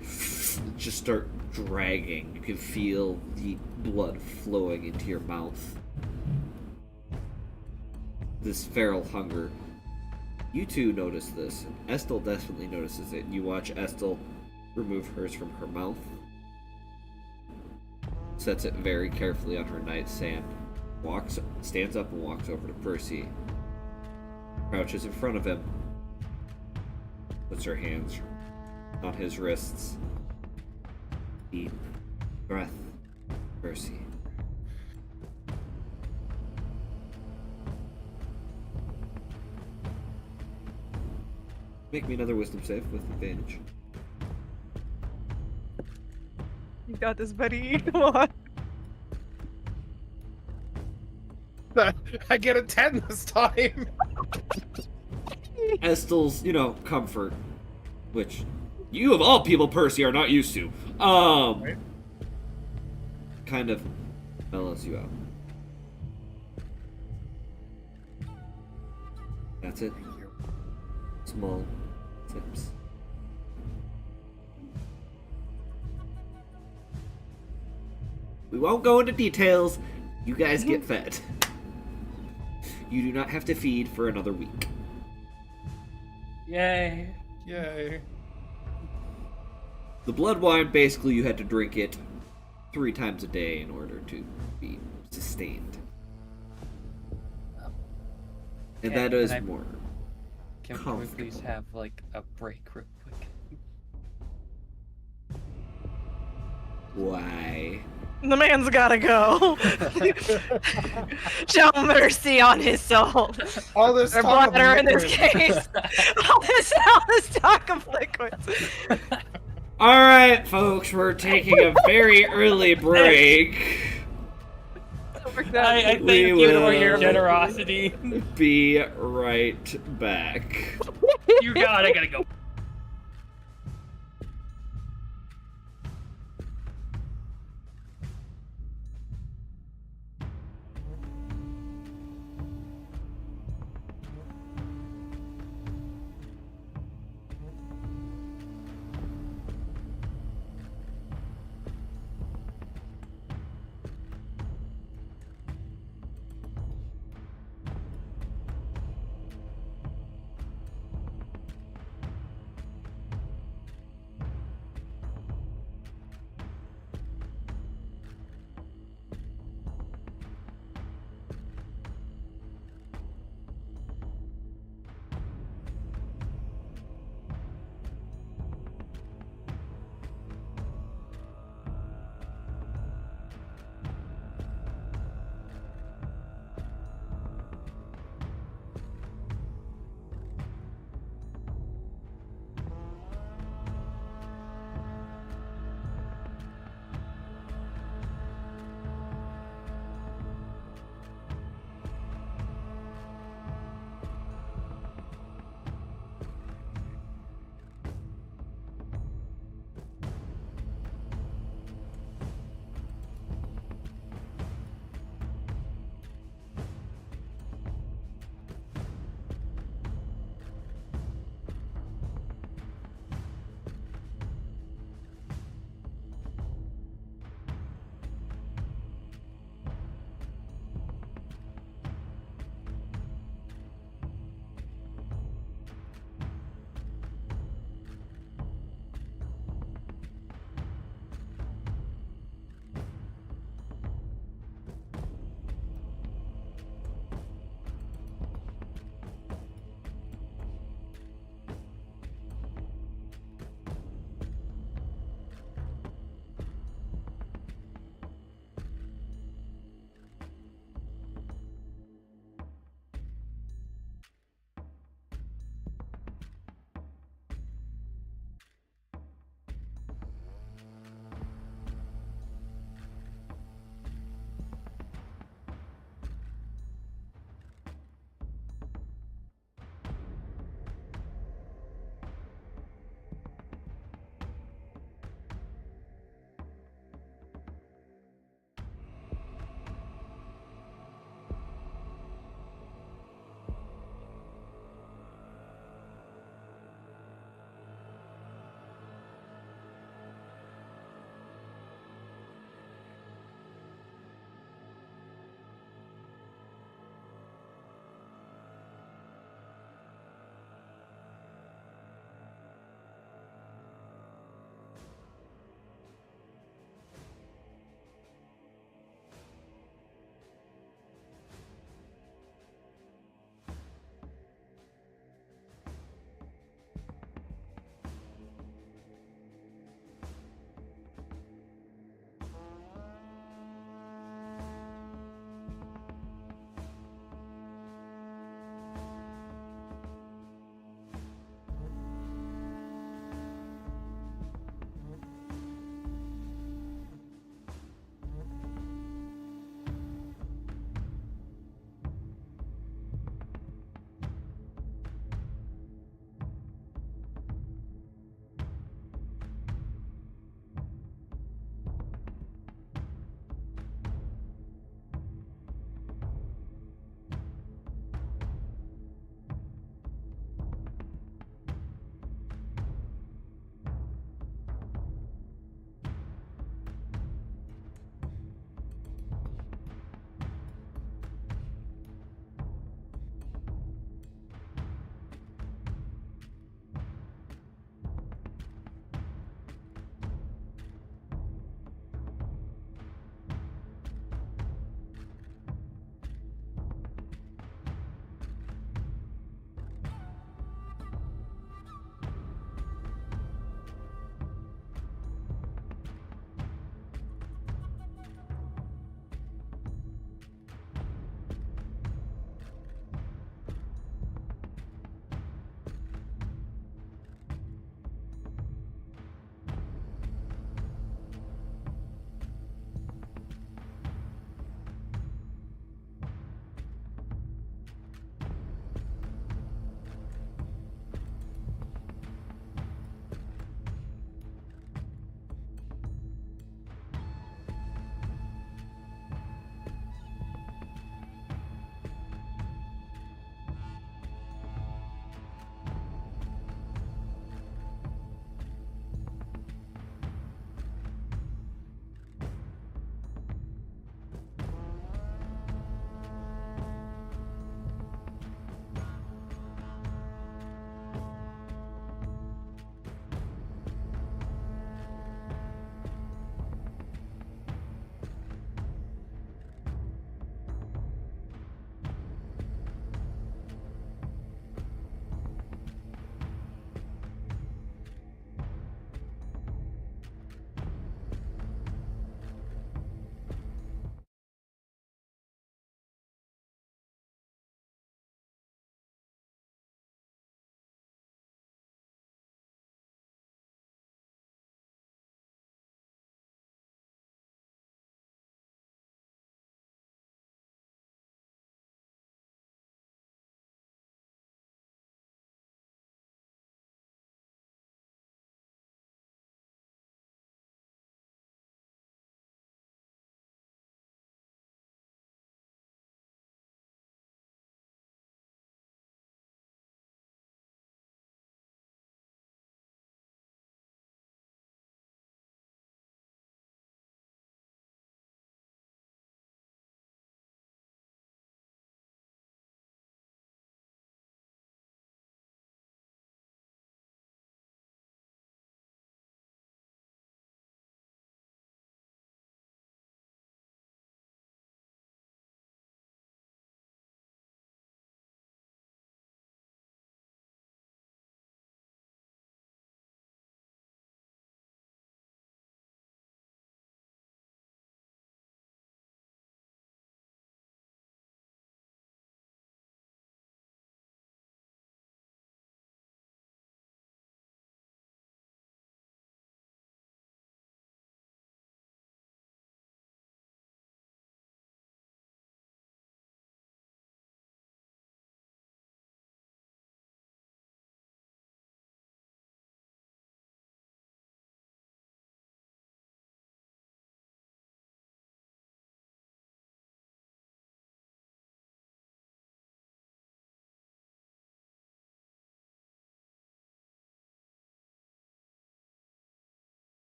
just start dragging. You can feel the blood flowing into your mouth. This feral hunger. You two notice this. Estelle definitely notices it. You watch Estelle remove hers from her mouth. Sets it very carefully on her nightstand. Stands up and walks over to Percy. Crouches in front of him. Puts her hands on his wrists. Deep breath, Percy. Make me another wisdom save with advantage. You got this, buddy. Come on. I get a 10 this time. Estelle's, comfort, which you of all people, Percy, are not used to, Right. kind of mellows you out. That's it. Small tips. We won't go into details. You guys get fed. You do not have to feed for another week. Yay! Yay. The blood wine, basically, you had to drink it 3 times a day in order to be sustained. And Can- that is can I- more. Can we please Comfortable. have like a break real quick? Why? The man's gotta go. Show mercy on his soul. All this Or talk of bladder in this liquid. case. all this talk of liquids. Alright, folks, we're taking a very early break. I thank We you for your will. generosity. Be right back. You got. I gotta go.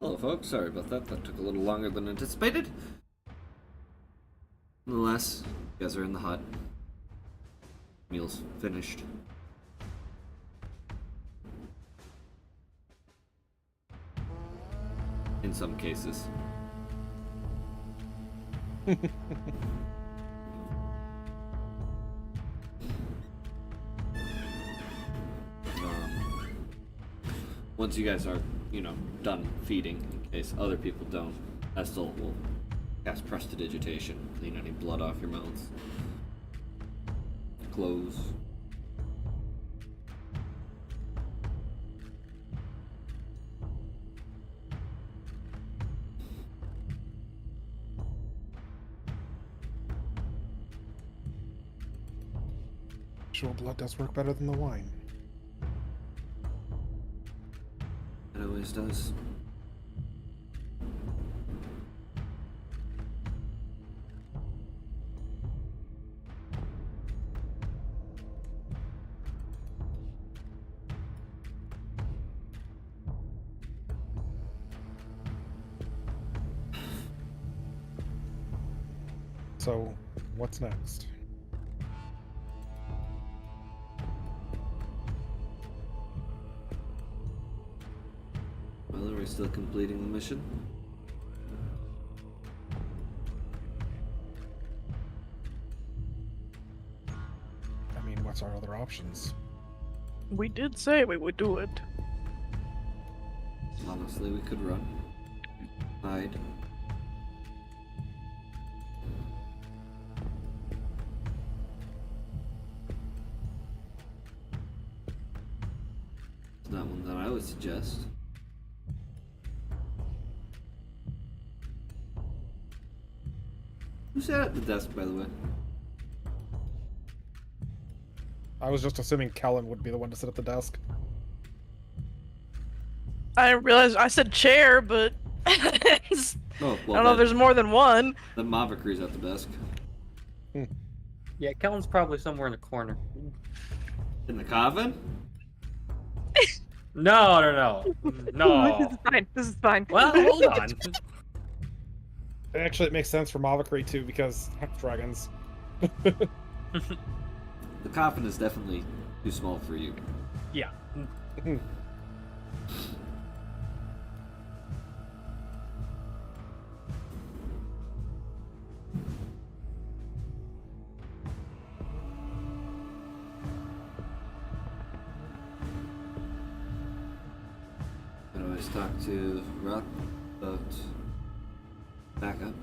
Hello, folks. Sorry about that. That took a little longer than anticipated. Nonetheless, you guys are in the hut. Meal's finished. In some cases. Once you guys are, done feeding, in case other people don't, Estel will cast Prestidigitation, clean any blood off your mouths. Close. Actual blood does work better than the wine. It always does. So, what's next? Well, are we still completing the mission? I mean, what's our other options? We did say we would do it. Honestly, we could run. Hide. It's not one that I would suggest. Who sat at the desk, by the way? I was just assuming Kellen would be the one to sit at the desk. I didn't realize I said chair, but Oh, I well, don't know if there's more than one. The Mavakri's at the desk. Yeah, Kellen's probably somewhere in the corner. In the coffin? No. This is fine. This is fine. Well, hold on. Actually, it makes sense for Mavakri too, because dragons. The coffin is definitely too small for you. Yeah. I'd always talk to Rock about backup.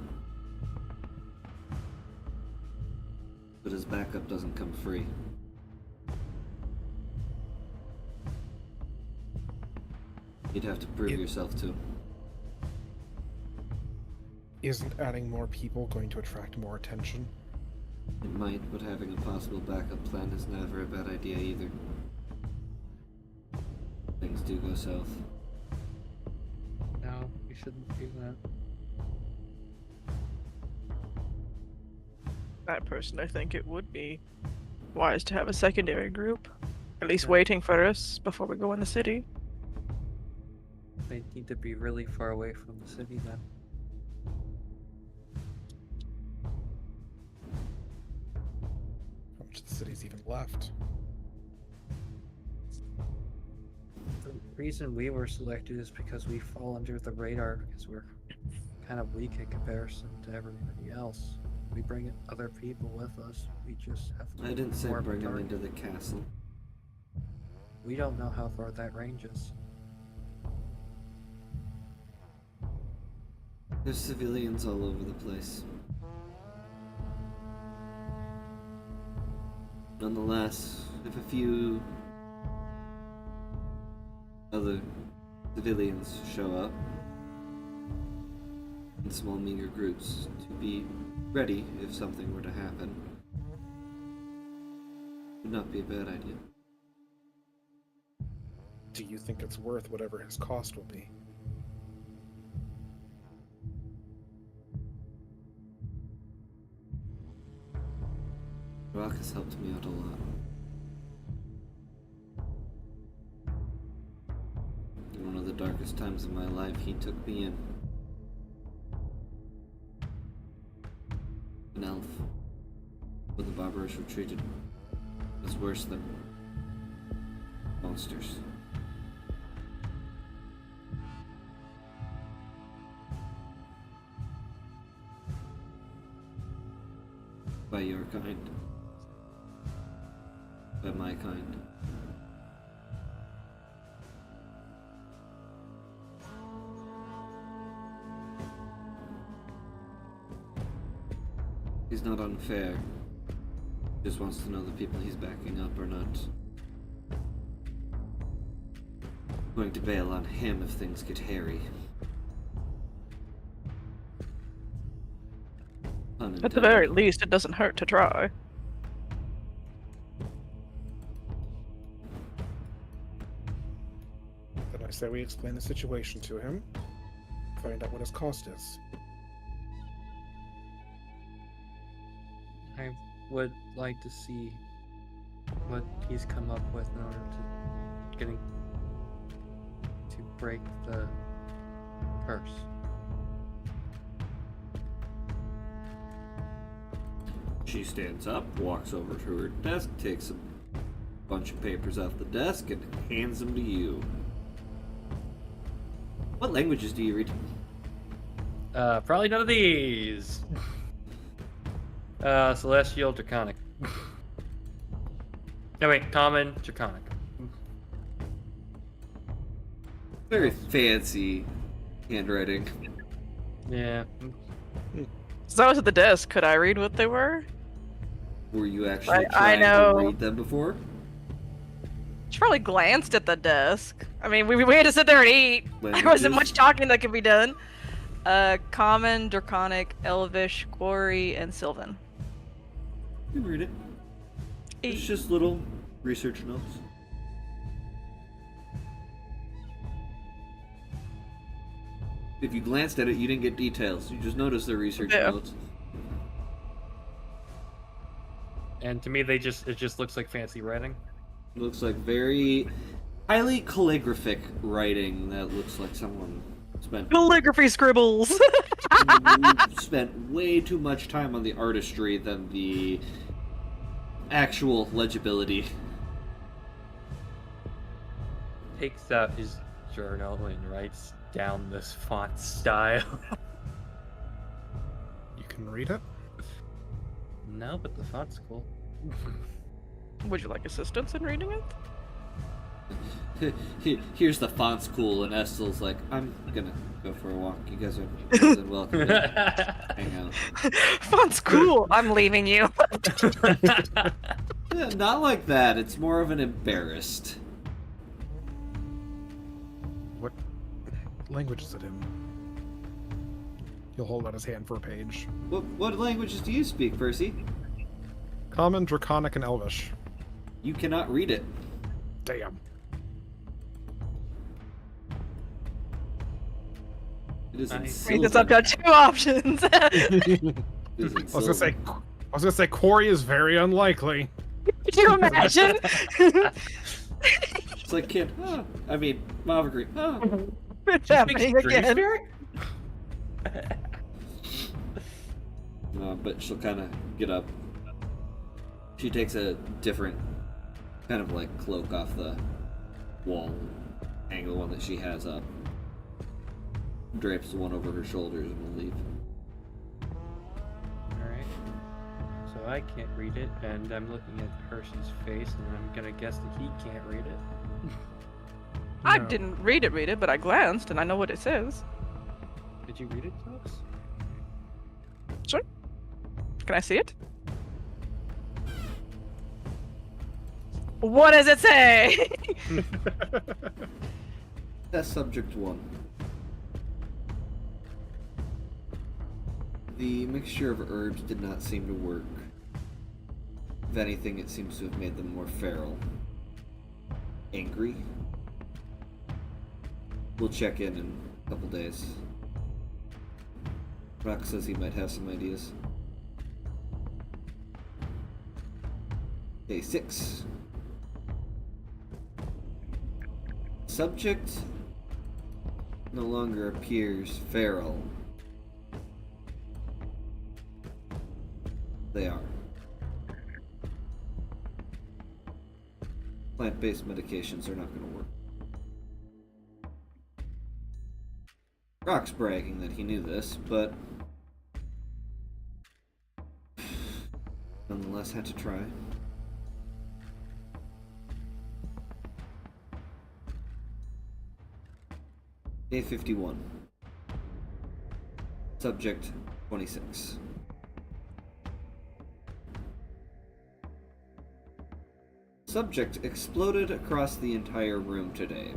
But his backup doesn't come free. You'd have to prove yourself to. Isn't adding more people going to attract more attention? It might, but having a possible backup plan is never a bad idea either. Things do go south. No, you shouldn't do that. I personally think it would be wise to have a secondary group, at least waiting for us before we go in the city. They need to be really far away from the city then. How much of the city's even left? The reason we were selected is because we fall under the radar because we're kind of weak in comparison to everybody else. We bring in other people with us. We just have to I didn't say more of a bring him target. into the castle. We don't know how far that ranges. There's civilians all over the place. Nonetheless, if a few other civilians show up in small meager groups to be ready if something were to happen, would not be a bad idea. Do you think it's worth whatever his cost will be? Rock has helped me out a lot. And one of the darkest times of my life, he took me in. An elf. But the barbarians were treated as worse than monsters. By your kind. By my kind. He's not unfair. He just wants to know the people he's backing up are not going to bail on him if things get hairy. At the very least, it doesn't hurt to try. Then I say we explain the situation to him, find out what his cost is. I would like to see what he's come up with in order to break the curse. She stands up, walks over to her desk, takes a bunch of papers off the desk, and hands them to you. What languages do you read? Probably none of these. Celestial, Draconic. No, wait, Common, Draconic. Very fancy handwriting. Yeah. So I was at the desk. Could I read what they were? Were you actually I trying know. to read them before? She probably glanced at the desk. I mean, we had to sit there and eat. There wasn't Languages? much talking that could be done. Common, Draconic, Elvish, Quarry, and Sylvan. You can read it. It's just little research notes. If you glanced at it, you didn't get details. You just noticed the research Yeah. notes. And to me, it just looks like fancy writing. It looks like very highly calligraphic writing that looks like someone Calligraphy scribbles! spent way too much time on the artistry than the actual legibility. Takes out his journal and writes down this font style. You can read it? No, but the font's cool. Would you like assistance in reading it? Here's the font's cool, and Estel's like, I'm gonna go for a walk. You guys are more than welcome to hang out. Font's cool. I'm leaving you. Yeah, not like that. It's more of an embarrassed. What language is it in? He'll hold out his hand for a page. What languages do you speak, Percy? Common, Draconic, and Elvish. You cannot read it. Damn. It is in Nice. I mean, it's up to two options. It is in I was Sylvan. gonna say Quarry is very unlikely. Could you imagine? It's like kid. Oh. I mean, Mavagri. Oh. It's happening again. But she'll kind of get up. She takes a different kind of like cloak off the wall, angle one that she has up, drapes the one over her shoulders, and will leave. Alright. So I can't read it, and I'm looking at Percy's face, and I'm gonna guess that he can't read it. I No. didn't read it, but I glanced and I know what it says. Did you read it to us? Sure. Can I see it? What does it say? That's subject 1. The mixture of herbs did not seem to work. If anything, it seems to have made them more feral. Angry? We'll check in a couple days. Rock says he might have some ideas. Day 6. Subject no longer appears feral. They are. Plant-based medications are not going to work. Rock's bragging that he knew this, but nonetheless had to try. Day 51. Subject 26. Subject exploded across the entire room today.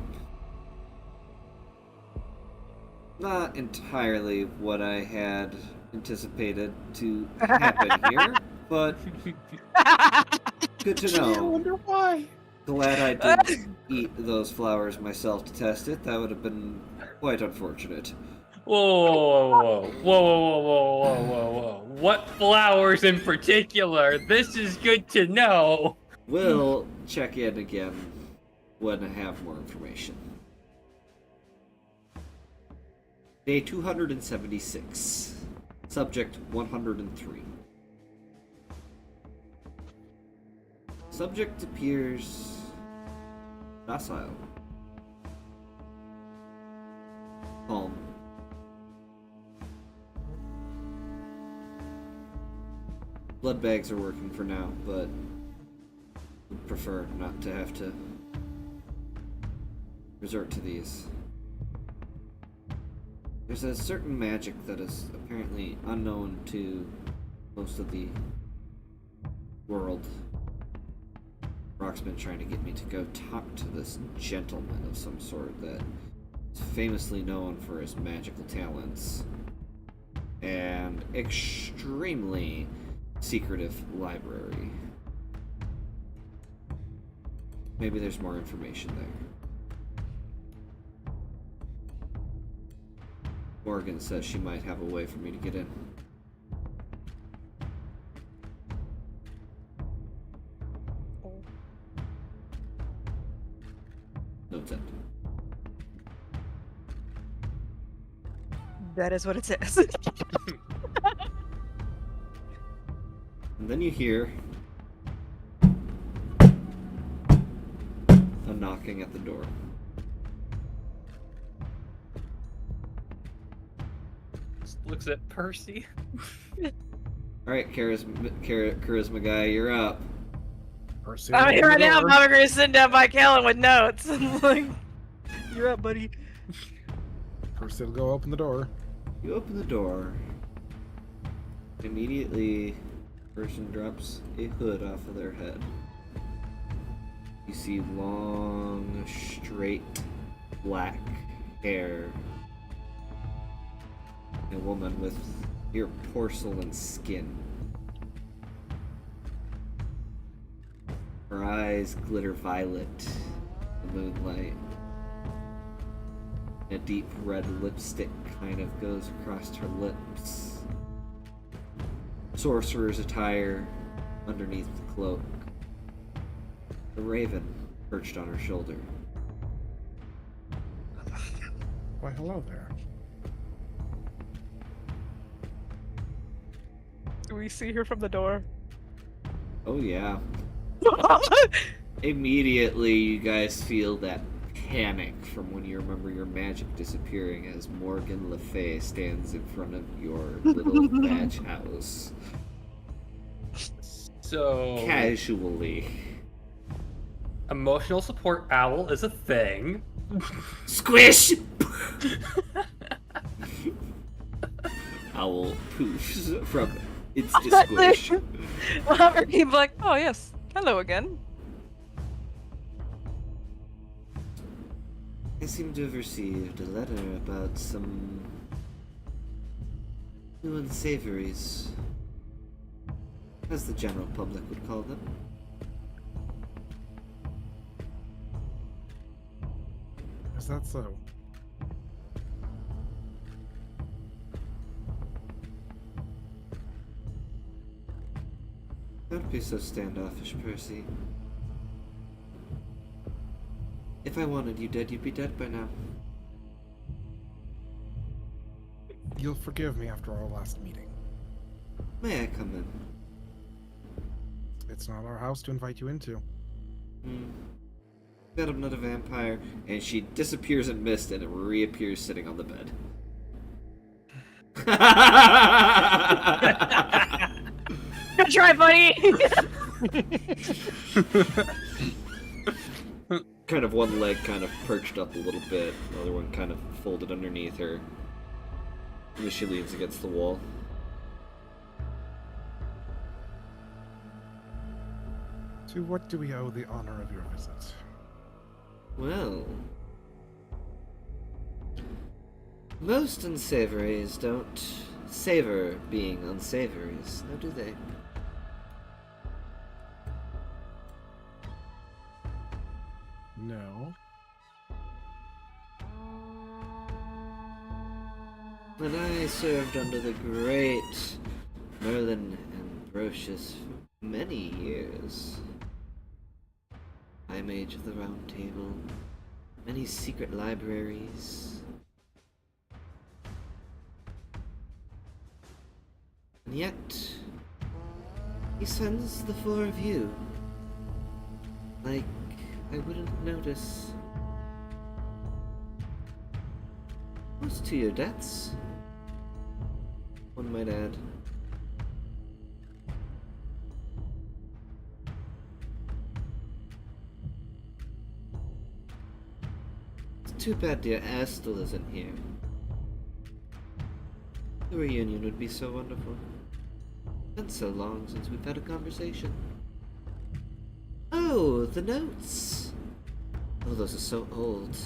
Not entirely what I had anticipated to happen here, but good to I know. wonder why. Glad I didn't eat those flowers myself to test it. That would have been quite unfortunate. Whoa, whoa, whoa, whoa, whoa, whoa, whoa, whoa, whoa. What flowers in particular? This is good to know. We'll check in again when I have more information. Day 276. Subject 103. Subject appears docile. Calm. Blood bags are working for now, but would prefer not to have to resort to these. There's a certain magic that is apparently unknown to most of the world. Rock's been trying to get me to go talk to this gentleman of some sort that is famously known for his magical talents and extremely secretive library. Maybe there's more information there. Morgan says she might have a way for me to get in. Notes end. That is what it says. And then you hear a knocking at the door. Just looks at Percy. Alright, charisma guy, you're up. Percy, I'm open here the right now. door. I'm over here sitting down by Kellen with notes. I'm like, you're up, buddy. Percy will go open the door. You open the door. Immediately, person drops a hood off of their head. You see long, straight, black hair. A woman with your porcelain skin. Her eyes glitter violet in the moonlight. A deep red lipstick kind of goes across her lips. Sorcerer's attire underneath the cloak. The raven perched on her shoulder. Why, hello there. Do we see her from the door? Oh yeah. Immediately you guys feel that panic from when you remember your magic disappearing as Morgan Le Fay stands in front of your little thatch house. So Casually. emotional support owl is a thing. Squish! Owl poofs from its squish. He'd be like, oh yes, hello again. I seem to have received a letter about some new unsavories, as the general public would call them. Is that so? Don't be so standoffish, Percy. If I wanted you dead, you'd be dead by now. You'll forgive me after our last meeting. May I come in? It's not our house to invite you into. Bet I'm not a vampire. And she disappears in mist and reappears sitting on the bed. Good try, buddy! Kind of one leg kind of perched up a little bit, the other one kind of folded underneath her. And she leans against the wall. To what do we owe the honor of your visit? Well, most unsavories don't savor being unsavories, now do they? No. When I served under the great Merlin Ambrosius for many years, I Mage of the Round Table, many secret libraries, and yet he sends the four of you like I wouldn't notice. Close to your deaths, one might add. It's too bad dear Astel isn't here. The reunion would be so wonderful. It's been so long since we've had a conversation. Oh, the notes! Oh, those are so old.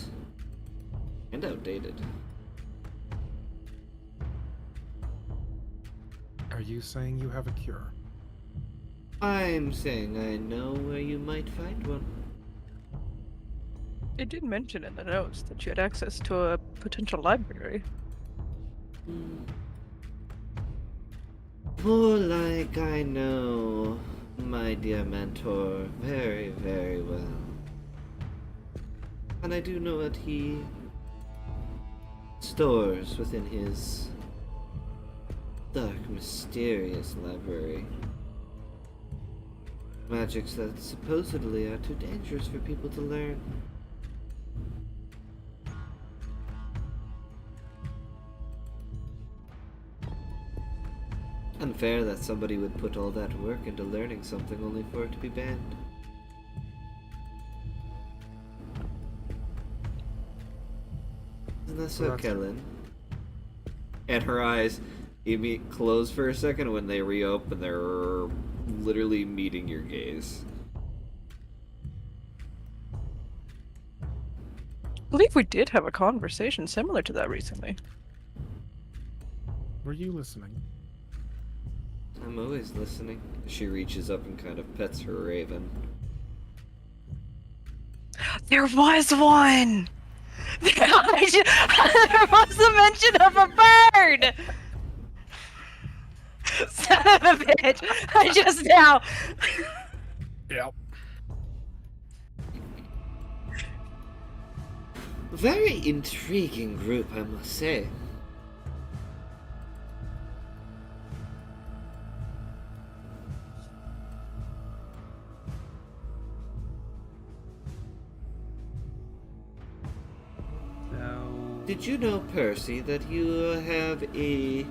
And outdated. Are you saying you have a cure? I'm saying I know where you might find one. It did mention in the notes that you had access to a potential library. More like I know my dear mentor very, very well. And I do know what he stores within his dark, mysterious library. Magics that supposedly are too dangerous for people to learn. Unfair that somebody would put all that work into learning something only for it to be banned. Isn't that so, Kellen? And her eyes close for a second. When they reopen, they're literally meeting your gaze. I believe we did have a conversation similar to that recently. Were you listening? I'm always listening. She reaches up and kind of pets her raven. There was one! There was a mention of a bird! Son of a bitch! I just now... Yep. Very intriguing group, I must say. Did you know, Percy, that you have a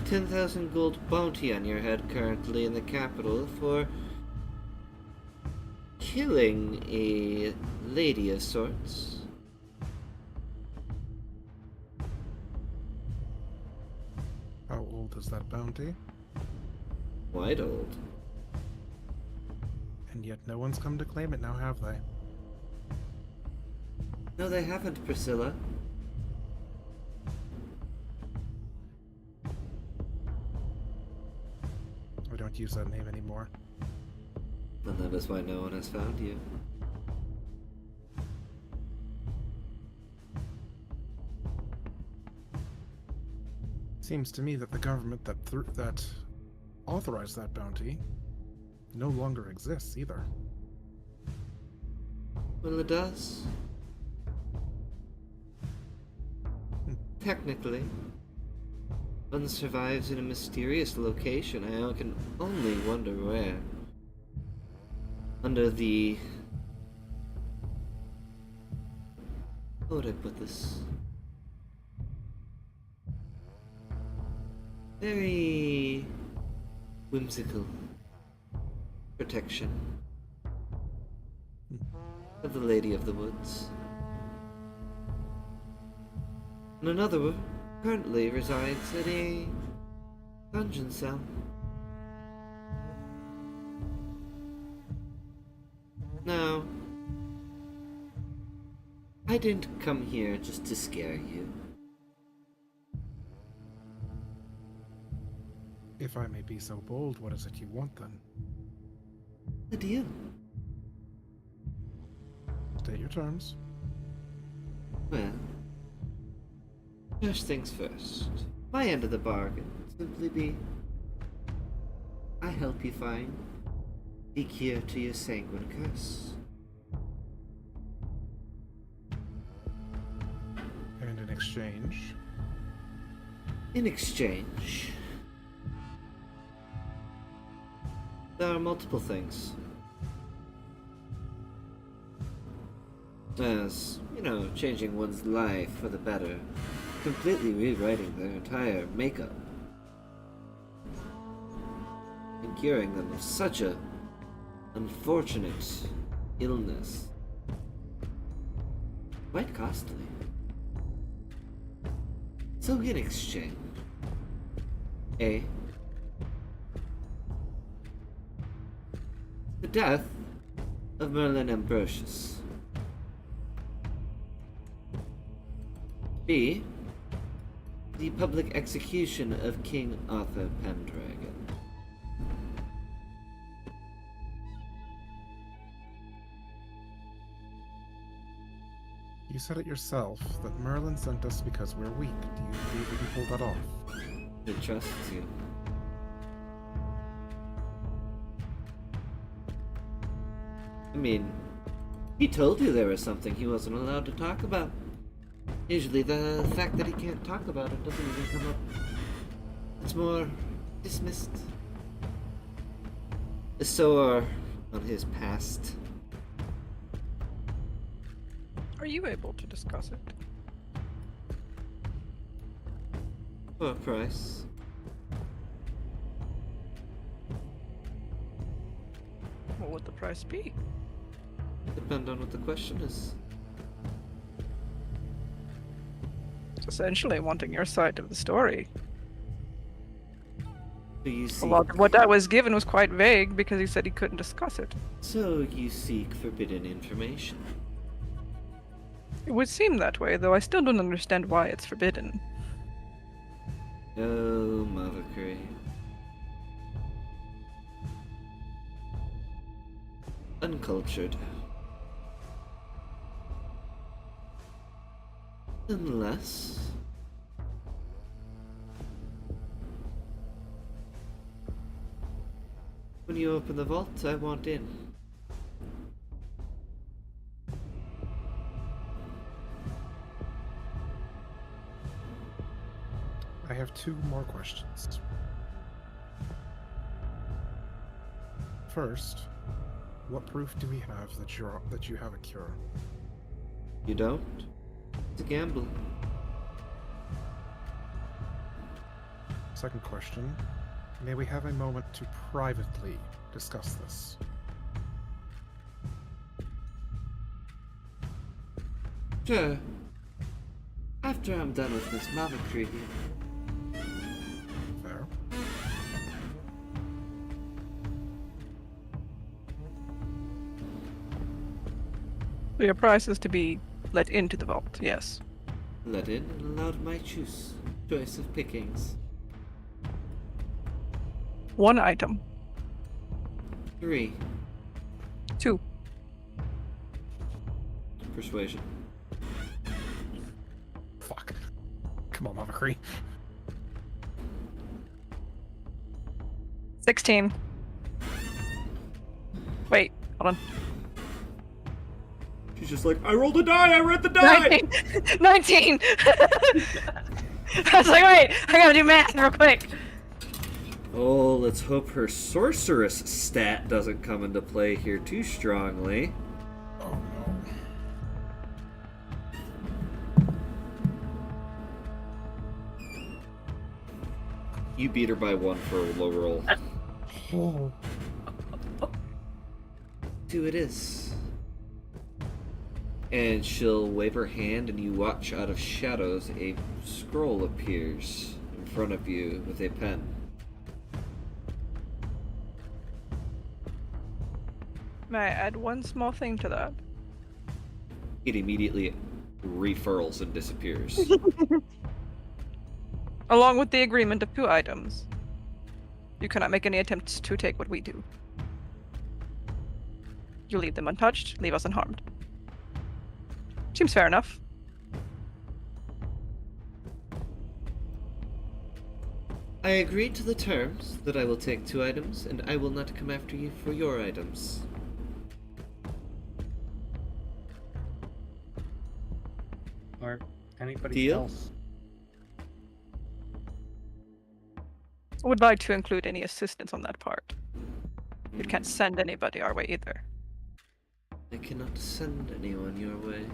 10,000 gold bounty on your head currently in the capital for killing a lady of sorts? How old is that bounty? Quite old. And yet no one's come to claim it now, have they? No, they haven't, Priscilla. We don't use that name anymore. And that is why no one has found you. Seems to me that the government that authorized that bounty no longer exists either. Well, it does. Technically. One survives in a mysterious location. I can only wonder where. Under the... How would I put this? Very whimsical protection of the Lady of the Woods. And another currently resides at a dungeon cell. Now, I didn't come here just to scare you. If I may be so bold, what is it you want then? The deal. State your terms. Well, first things first. My end of the bargain would simply be I help you find the cure to your sanguine curse. And in exchange, In exchange, there are multiple things. As, you know, changing one's life for the better, completely rewriting their entire makeup, and curing them of such a unfortunate illness. Quite costly. So in exchange, A, the death of Merlin Ambrosius. B, the public execution of King Arthur Pendragon. you said it yourself that Merlin sent us because we're weak. Do you believe we can pull that off? He trusts you. I mean, he told you there was something he wasn't allowed to talk about. Usually the fact that he can't talk about it doesn't even come up. It's more dismissed. A sore on his past. Are you able to discuss it? For a price. What would the price be? Depend on what the question is. It's essentially wanting your side of the story. Do you A seek... lot of what I was given was quite vague because he said he couldn't discuss it. So you seek forbidden information. It would seem that way, though I still don't understand why it's forbidden. Oh, Mavakuri. Uncultured. Unless... when you open the vault, I want in. I have two more questions. First, what proof do we have that you have a cure? You don't? It's a gamble. Second question, may we have a moment to privately discuss this? Sure. After I'm done with Miss Mavakuri. Fair. So your price is to be let into the vault, yes. Let in and allowed my choice of pickings. One item. 3. 2. Persuasion. Fuck. Come on, Mavakri. 16. Wait, hold on. She's just like, I rolled a die, I read the die! 19! 19! I was like, wait, I gotta do math real quick. Oh, let's hope her sorceress stat doesn't come into play here too strongly. Oh no. You beat her by 1 for a low roll. Oh. 2 it is. And she'll wave her hand, and you watch out of shadows a scroll appears in front of you with a pen. May I add one small thing to that? It immediately refurls and disappears. Along with the agreement of 2 items, you cannot make any attempts to take what we do. You leave them untouched, leave us unharmed. Seems fair enough. I agreed to the terms that I will take 2 items, and I will not come after you for your items. Or anybody Deal? else. Would like to include any assistance on that part. You can't send anybody our way either. I cannot send anyone your way.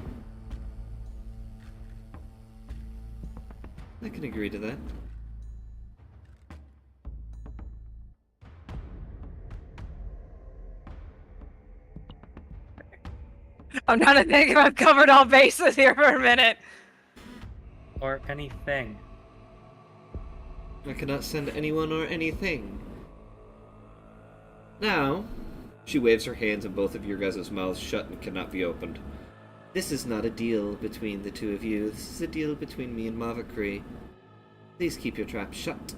I can agree to that. I'm trying to think if I've covered all bases here for a minute. Or anything. I cannot send anyone or anything. Now, she waves her hands and both of your guys' mouths shut and cannot be opened. This is not a deal between the 2 of you. This is a deal between me and Mavakri. Please keep your trap shut.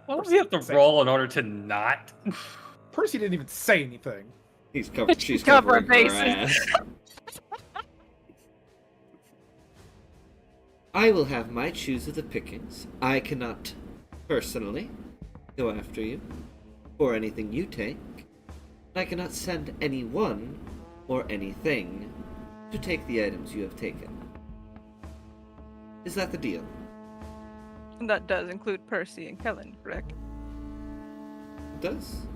What does he have to roll in order to not? Percy didn't even say anything. She's Covering covering her bases. ass. I will have my choose of the pickings. I cannot personally go after you for anything you take. I cannot send anyone or anything to take the items you have taken. Is that the deal? And that does include Percy and Kellen, correct? It does.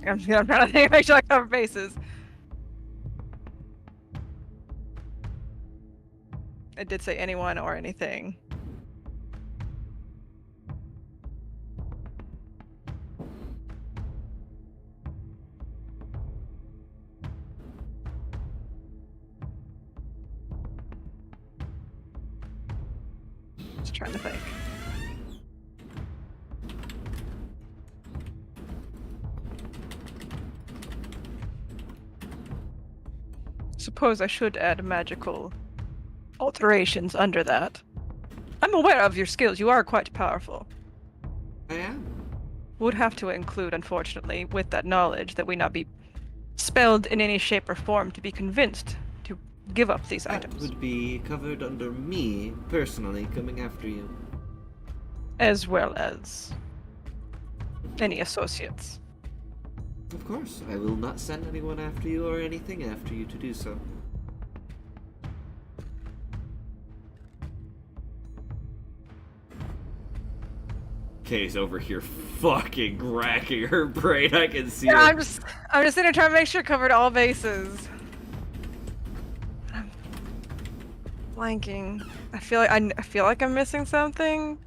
I'm trying to think, make sure I cover bases. It did say anyone or anything. Just trying to think. Suppose I should add magical alterations under that. I'm aware of your skills. You are quite powerful. I am. Would have to include, unfortunately, with that knowledge, that we not be spelled in any shape or form to be convinced to give up these That items. would be covered under me personally coming after you. As well as any associates. Of course, I will not send anyone after you or anything after you to do so. Kay's over here fucking racking her brain. I can see Yeah, her. I'm just sitting there trying to make sure I covered all bases. I'm blanking. I feel like I'm missing something.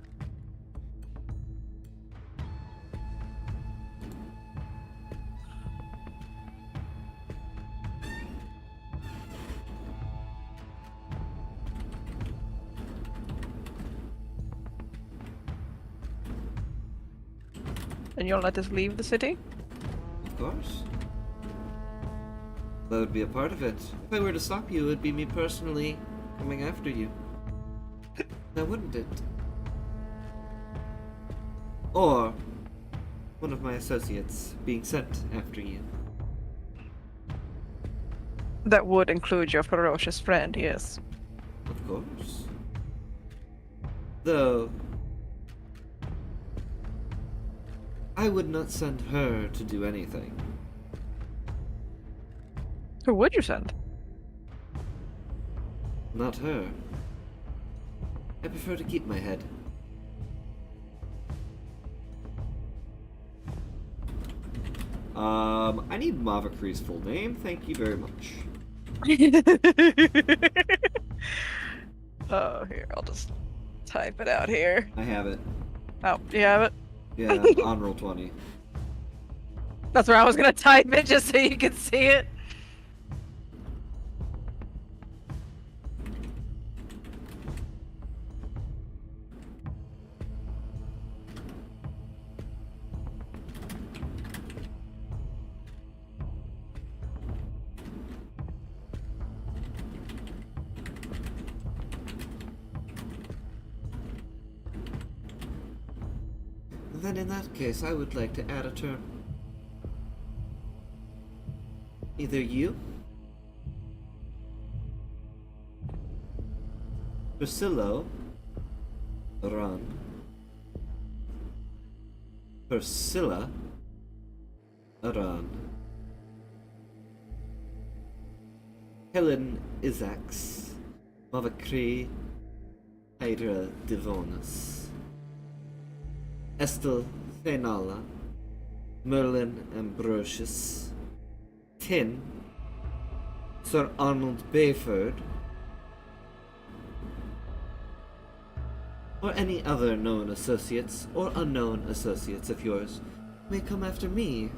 And you'll let us leave the city? Of course. That would be a part of it. If I were to stop you, it would be me personally coming after you. Now wouldn't it? Or one of my associates being sent after you. That would include your ferocious friend, yes. Of course. Though I would not send her to do anything. Who would you send? Not her. I prefer to keep my head. I need Mavakri's full name. Thank you very much. Oh, here, I'll just type it out here. I have it. Oh, do you have it? Yeah, on roll 20. That's where I was gonna type it just so you could see it. Then in that case, I would like to add a term. Either you, Priscilla, Run, Priscilla, Run, Helen Isaacs, Mavakri, Hydra Divonus. Estel Fenala, Merlin Ambrosius, Tin, Sir Arnold Bayford, or any other known associates or unknown associates of yours may come after me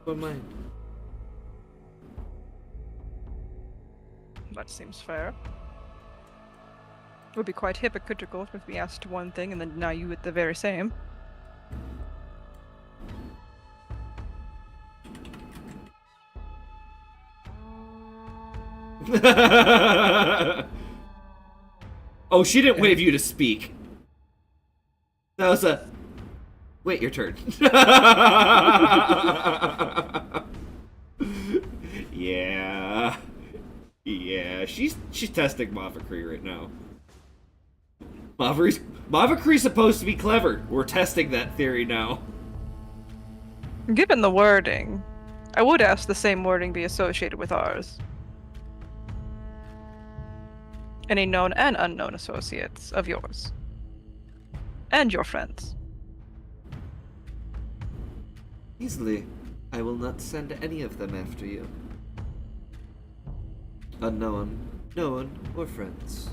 for mine. That seems fair. It would be quite hypocritical if we asked one thing and then deny you with the very same. Oh, she didn't wave you to speak. That was a... Wait, your turn. Yeah. Yeah, she's testing Mavakri right now. Mavakri's supposed to be clever. We're testing that theory now. Given the wording, I would ask the same wording be associated with ours. Any known and unknown associates of yours. And your friends. Easily. I will not send any of them after you. Unknown, known, or friends.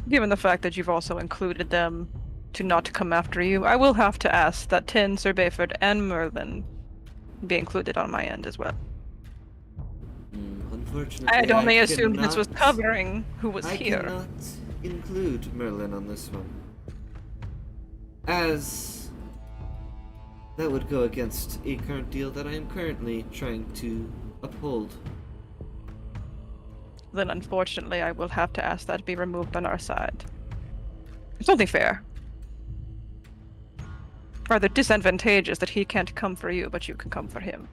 Given the fact that you've also included them to not come after you, I will have to ask that Tin, Sir Bayford, and Merlin be included on my end as well. Unfortunately, I had only assumed cannot, this was covering who was I here. cannot include Merlin on this one, as that would go against a current deal that I am currently trying to uphold. Then unfortunately I will have to ask that be removed on our side. It's only fair. Rather disadvantageous that he can't come for you, but you can come for him.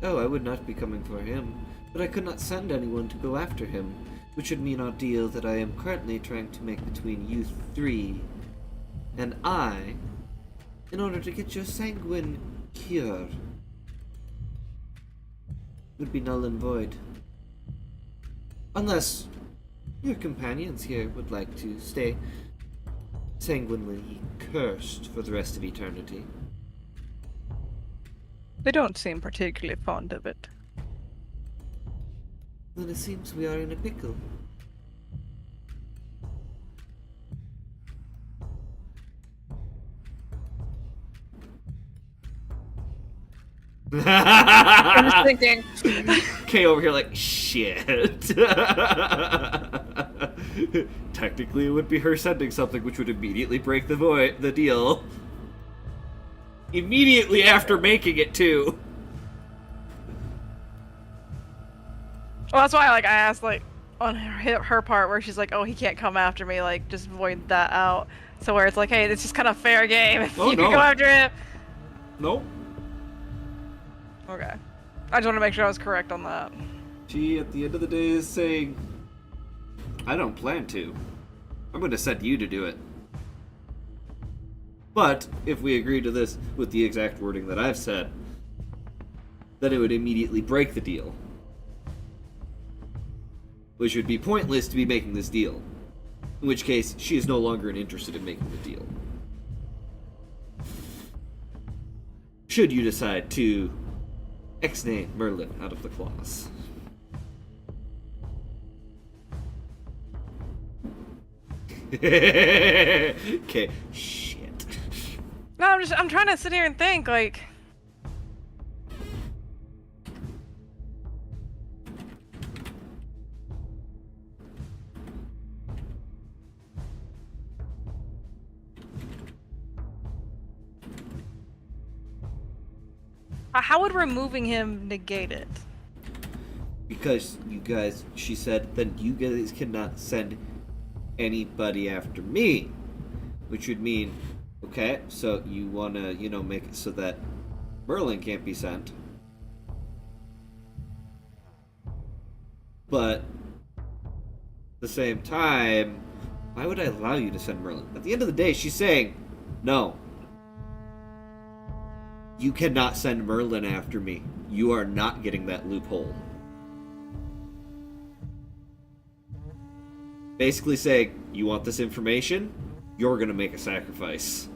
Oh, I would not be coming for him, but I could not send anyone to go after him, which would mean our deal that I am currently trying to make between you three and I, in order to get your sanguine cure, would be null and void. Unless your companions here would like to stay sanguinely cursed for the rest of eternity. They don't seem particularly fond of it. Then it seems we are in a pickle. I'm just thinking. Kay over here like, shit. Technically, it would be her sending something which would immediately break the deal. Immediately after making it, too. Well, that's why I asked, on her part where she's like, oh, he can't come after me, like, just void that out. So where it's like, hey, it's just kind of fair game if Oh, you no. can go after him. Nope. Okay. I just want to make sure I was correct on that. She, at the end of the day, is saying, I don't plan to. I'm going to send you to do it. But, if we agree to this with the exact wording that I've said, then it would immediately break the deal. Which would be pointless to be making this deal. In which case, she is no longer interested in making the deal. Should you decide to ex-nay Merlin out of the clause. Okay, shit. No, I'm trying to sit here and think, like... How would removing him negate it? Because you guys, she said, then you guys cannot send anybody after me. Which would mean, okay, so you want to, make it so that Merlin can't be sent. But, at the same time, why would I allow you to send Merlin? At the end of the day, she's saying, no. You cannot send Merlin after me. You are not getting that loophole. Basically saying, you want this information? You're gonna make a sacrifice.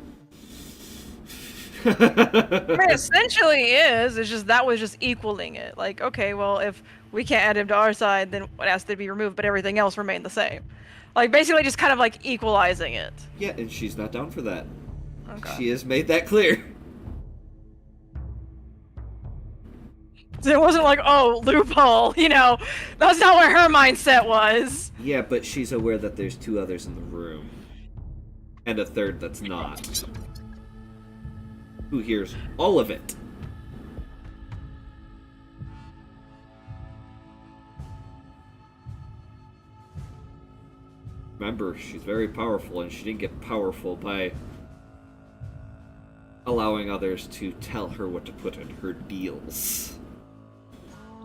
I mean, essentially is. It's just that was just equaling it. Like, okay, well, if we can't add him to our side, then what has to be removed, but everything else remained the same. Like, basically just kind of like equalizing it. Yeah, and she's not down for that. Okay. She has made that clear. So it wasn't like, oh, loophole, That's not where her mindset was. Yeah, but she's aware that there's two others in the room. And a third that's not. Who hears all of it. Remember, she's very powerful, and she didn't get powerful by allowing others to tell her what to put in her deals.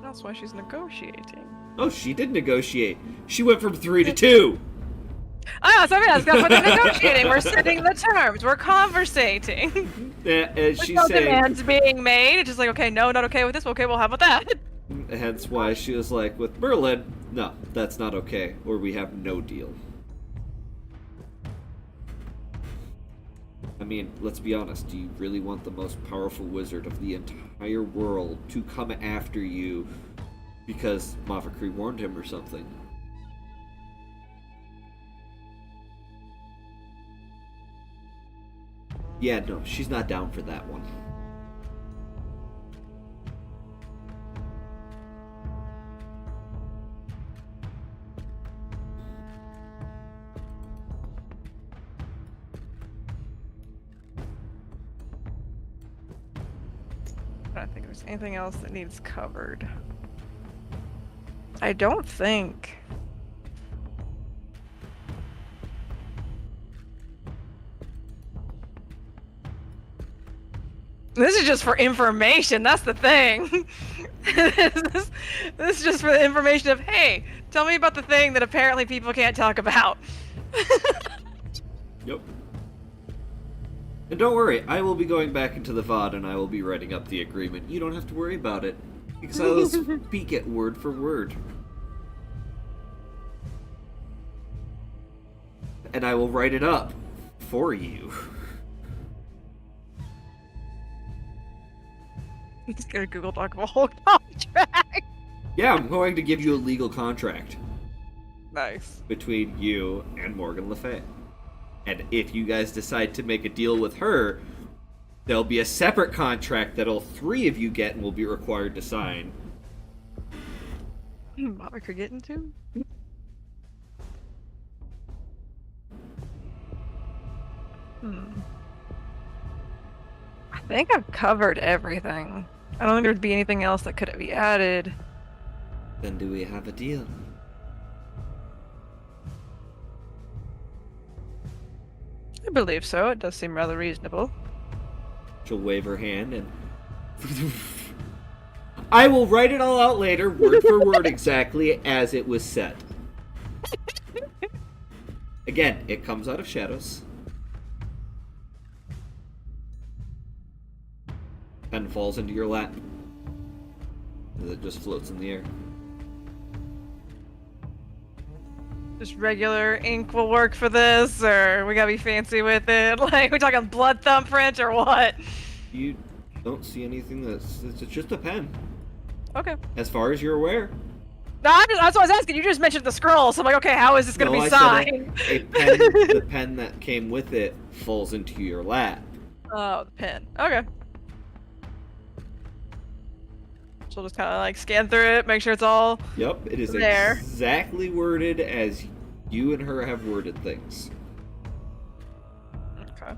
That's why she's negotiating. Oh, she did negotiate. She went from 3 to 2. Ah, so that's what they're negotiating. We're setting the terms. We're conversating. Yeah, and There's she's no saying, demands being made. It's just like, okay, no, not okay with this. Okay, well, how about that? hence why she was like, with Merlin, no, that's not okay, or we have no deal. I mean, let's be honest, do you really want the most powerful wizard of the entire world to come after you because Mavakri warned him or something? Yeah, no, she's not down for that one. I don't think there's anything else that needs covered. I don't think. This is just for information, that's the thing. this is just for the information of, hey, tell me about the thing that apparently people can't talk about. Yep. And don't worry, I will be going back into the VOD and I will be writing up the agreement. You don't have to worry about it, because I will speak it word for word. And I will write it up for you. I'm just gonna Google Doc a whole contract. Yeah, I'm going to give you a legal contract Nice. between you and Morgan Le Fay. And if you guys decide to make a deal with her, there'll be a separate contract that all three of you get and will be required to sign. What we're getting to? I think I've covered everything. I don't think there'd be anything else that could be added. Then do we have a deal? believe so. It does seem rather reasonable. She'll wave her hand and... I will write it all out later, word for word, exactly as it was said. Again, it comes out of shadows. Pen falls into your lap. As it just floats in the air. Just regular ink will work for this, or we gotta be fancy with it? Like, we talking blood thumbprint or what? You don't see anything it's just a pen. Okay. As far as you're aware. No, that's what I was asking. You just mentioned the scroll, so I'm like, okay, how is this gonna be I said signed? a pen, the pen that came with it falls into your lap. Oh, the pen. Okay. So we'll just kind of like scan through it, make sure it's all Yep, it is there. exactly worded as you and her have worded things. Okay.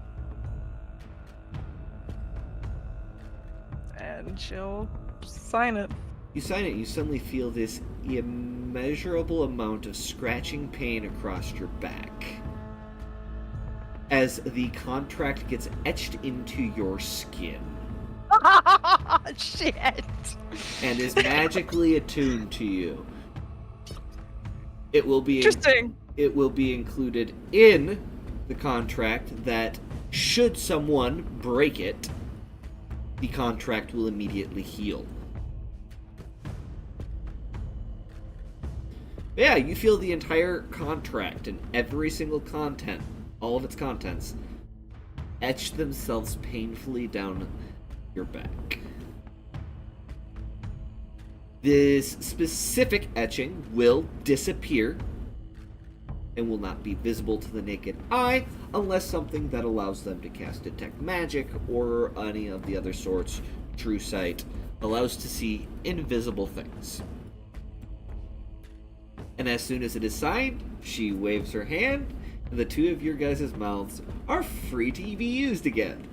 And she'll sign it. You sign it, you suddenly feel this immeasurable amount of scratching pain across your back. As the contract gets etched into your skin. Shit. And is magically attuned to you. It will be Interesting. It will be included in the contract that should someone break it, the contract will immediately heal. Yeah, you feel the entire contract and every single content, all of its contents, etch themselves painfully down your back. This specific etching will disappear and will not be visible to the naked eye unless something that allows them to cast Detect Magic or any of the other sorts, True Sight, allows to see invisible things. And as soon as it is signed, she waves her hand, and the two of your guys' mouths are free to be used again.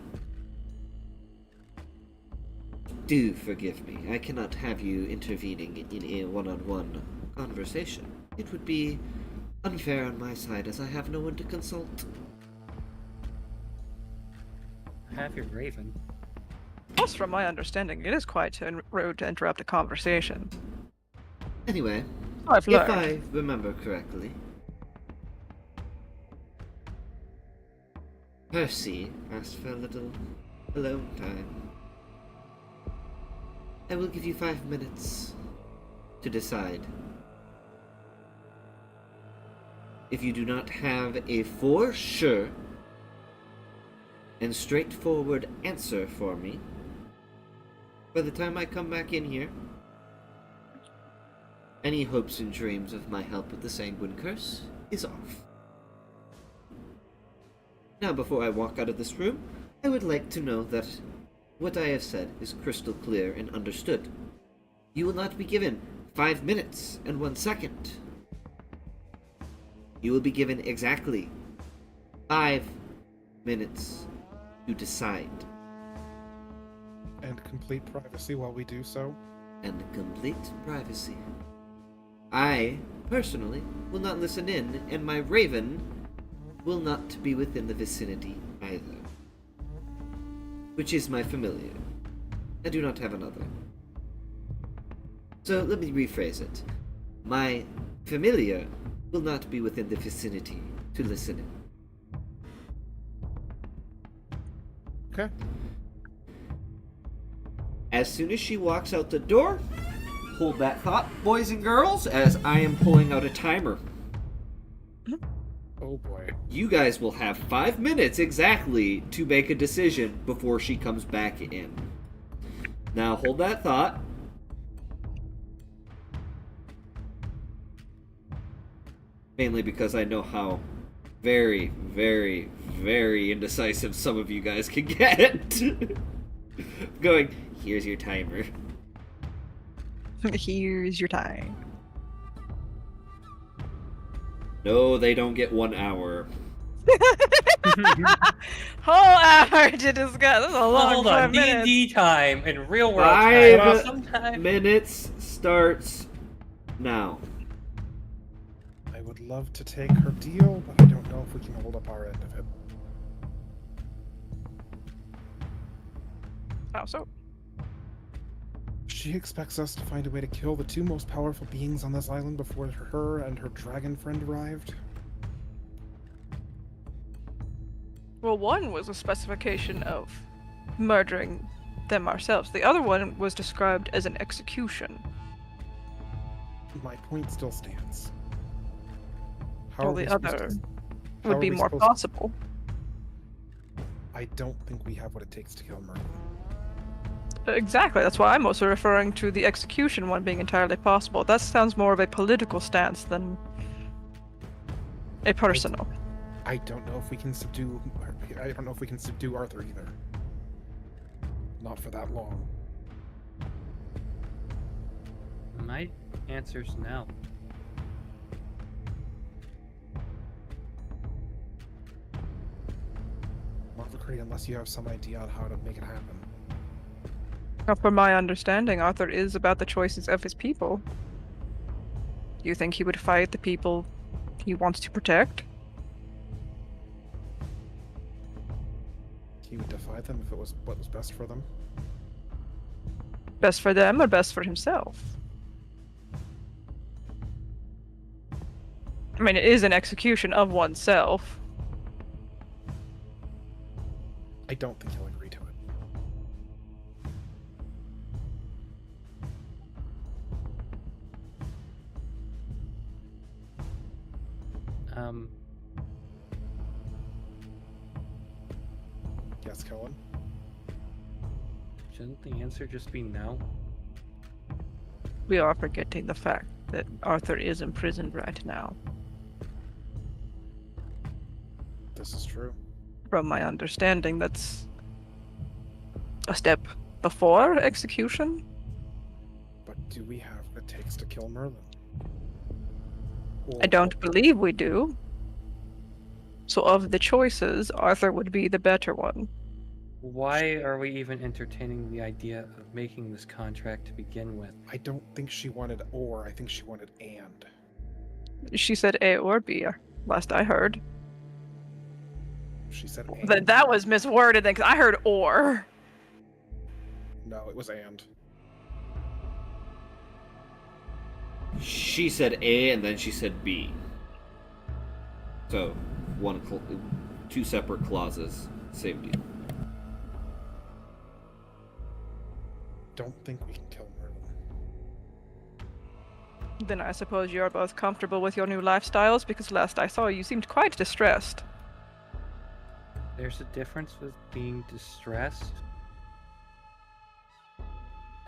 Do forgive me. I cannot have you intervening in a one-on-one conversation. It would be unfair on my side, as I have no one to consult. Have your raven. Plus, from my understanding, it is quite rude to interrupt a conversation. Anyway, I've if learned. I remember correctly, Percy asked for a little alone time. I will give you 5 minutes to decide. If you do not have a for sure and straightforward answer for me, by the time I come back in here, any hopes and dreams of my help with the Sanguine Curse is off. Now, before I walk out of this room, I would like to know that what I have said is crystal clear and understood. You will not be given 5 minutes and 1 second. You will be given exactly 5 minutes to decide. And complete privacy while we do so. And complete privacy. I, personally, will not listen in, and my raven will not be within the vicinity either. Which is my familiar. I do not have another. So let me rephrase it. My familiar will not be within the vicinity to listen in. Okay. As soon as she walks out the door, hold that thought, boys and girls, as I am pulling out a timer. Oh boy. You guys will have 5 minutes exactly to make a decision before she comes back in. Now hold that thought. Mainly because I know how very, very, very indecisive some of you guys can get. Going, here's your timer. Here's your time. No, they don't get 1 hour. Whole hour to discuss. That's a long Hold 5 on, minutes. D&D time and real world 5 time. Sometime. minutes starts now. I would love to take her deal, but I don't know if we can hold up our end of it. How so? She expects us to find a way to kill the two most powerful beings on this island before her and her dragon friend arrived. Well, one was a specification of murdering them ourselves. The other one was described as an execution. My point still stands. How Well, are we the supposed other to- how would are be we more supposed to- possible. I don't think we have what it takes to kill Merlin. Exactly, that's why I'm also referring to the execution one being entirely possible. That sounds more of a political stance than a personal. I don't know if we can subdue. I don't know if we can subdue Arthur either. Not for that long. My answer's no. Marvacree, unless you have some idea on how to make it happen. Now, from my understanding, Arthur is about the choices of his people. Do you think he would fight the people he wants to protect? He would defy them if it was what was best for them. Best for them or best for himself? I mean, it is an execution of oneself. I don't think he'll agree to it. Yes, Kellen? Shouldn't the answer just be no? We are forgetting the fact that Arthur is imprisoned right now. This is true. From my understanding, that's a step before execution. But do we have what it takes to kill Merlin? I don't believe we do. So of the choices, Arthur would be the better one. Why are we even entertaining the idea of making this contract to begin with? I don't think she wanted or, I think she wanted and. She said A or B, last I heard. She said and. That was misworded then, because I heard or. No, it was and. She said A and then she said B. So, two separate clauses, same deal. Don't think we can kill Merlin. Then I suppose you're both comfortable with your new lifestyles, because last I saw you seemed quite distressed. There's a difference with being distressed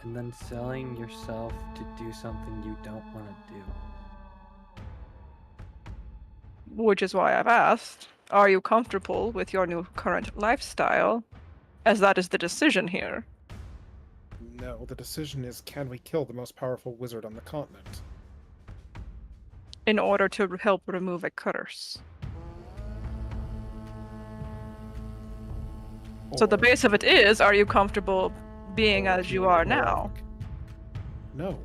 and then selling yourself to do something you don't want to do. Which is why I've asked, are you comfortable with your new current lifestyle, as that is the decision here? No, the decision is, can we kill the most powerful wizard on the continent? In order to help remove a curse. So the Or- base of it is, are you comfortable being or as you being are now? moronic. No.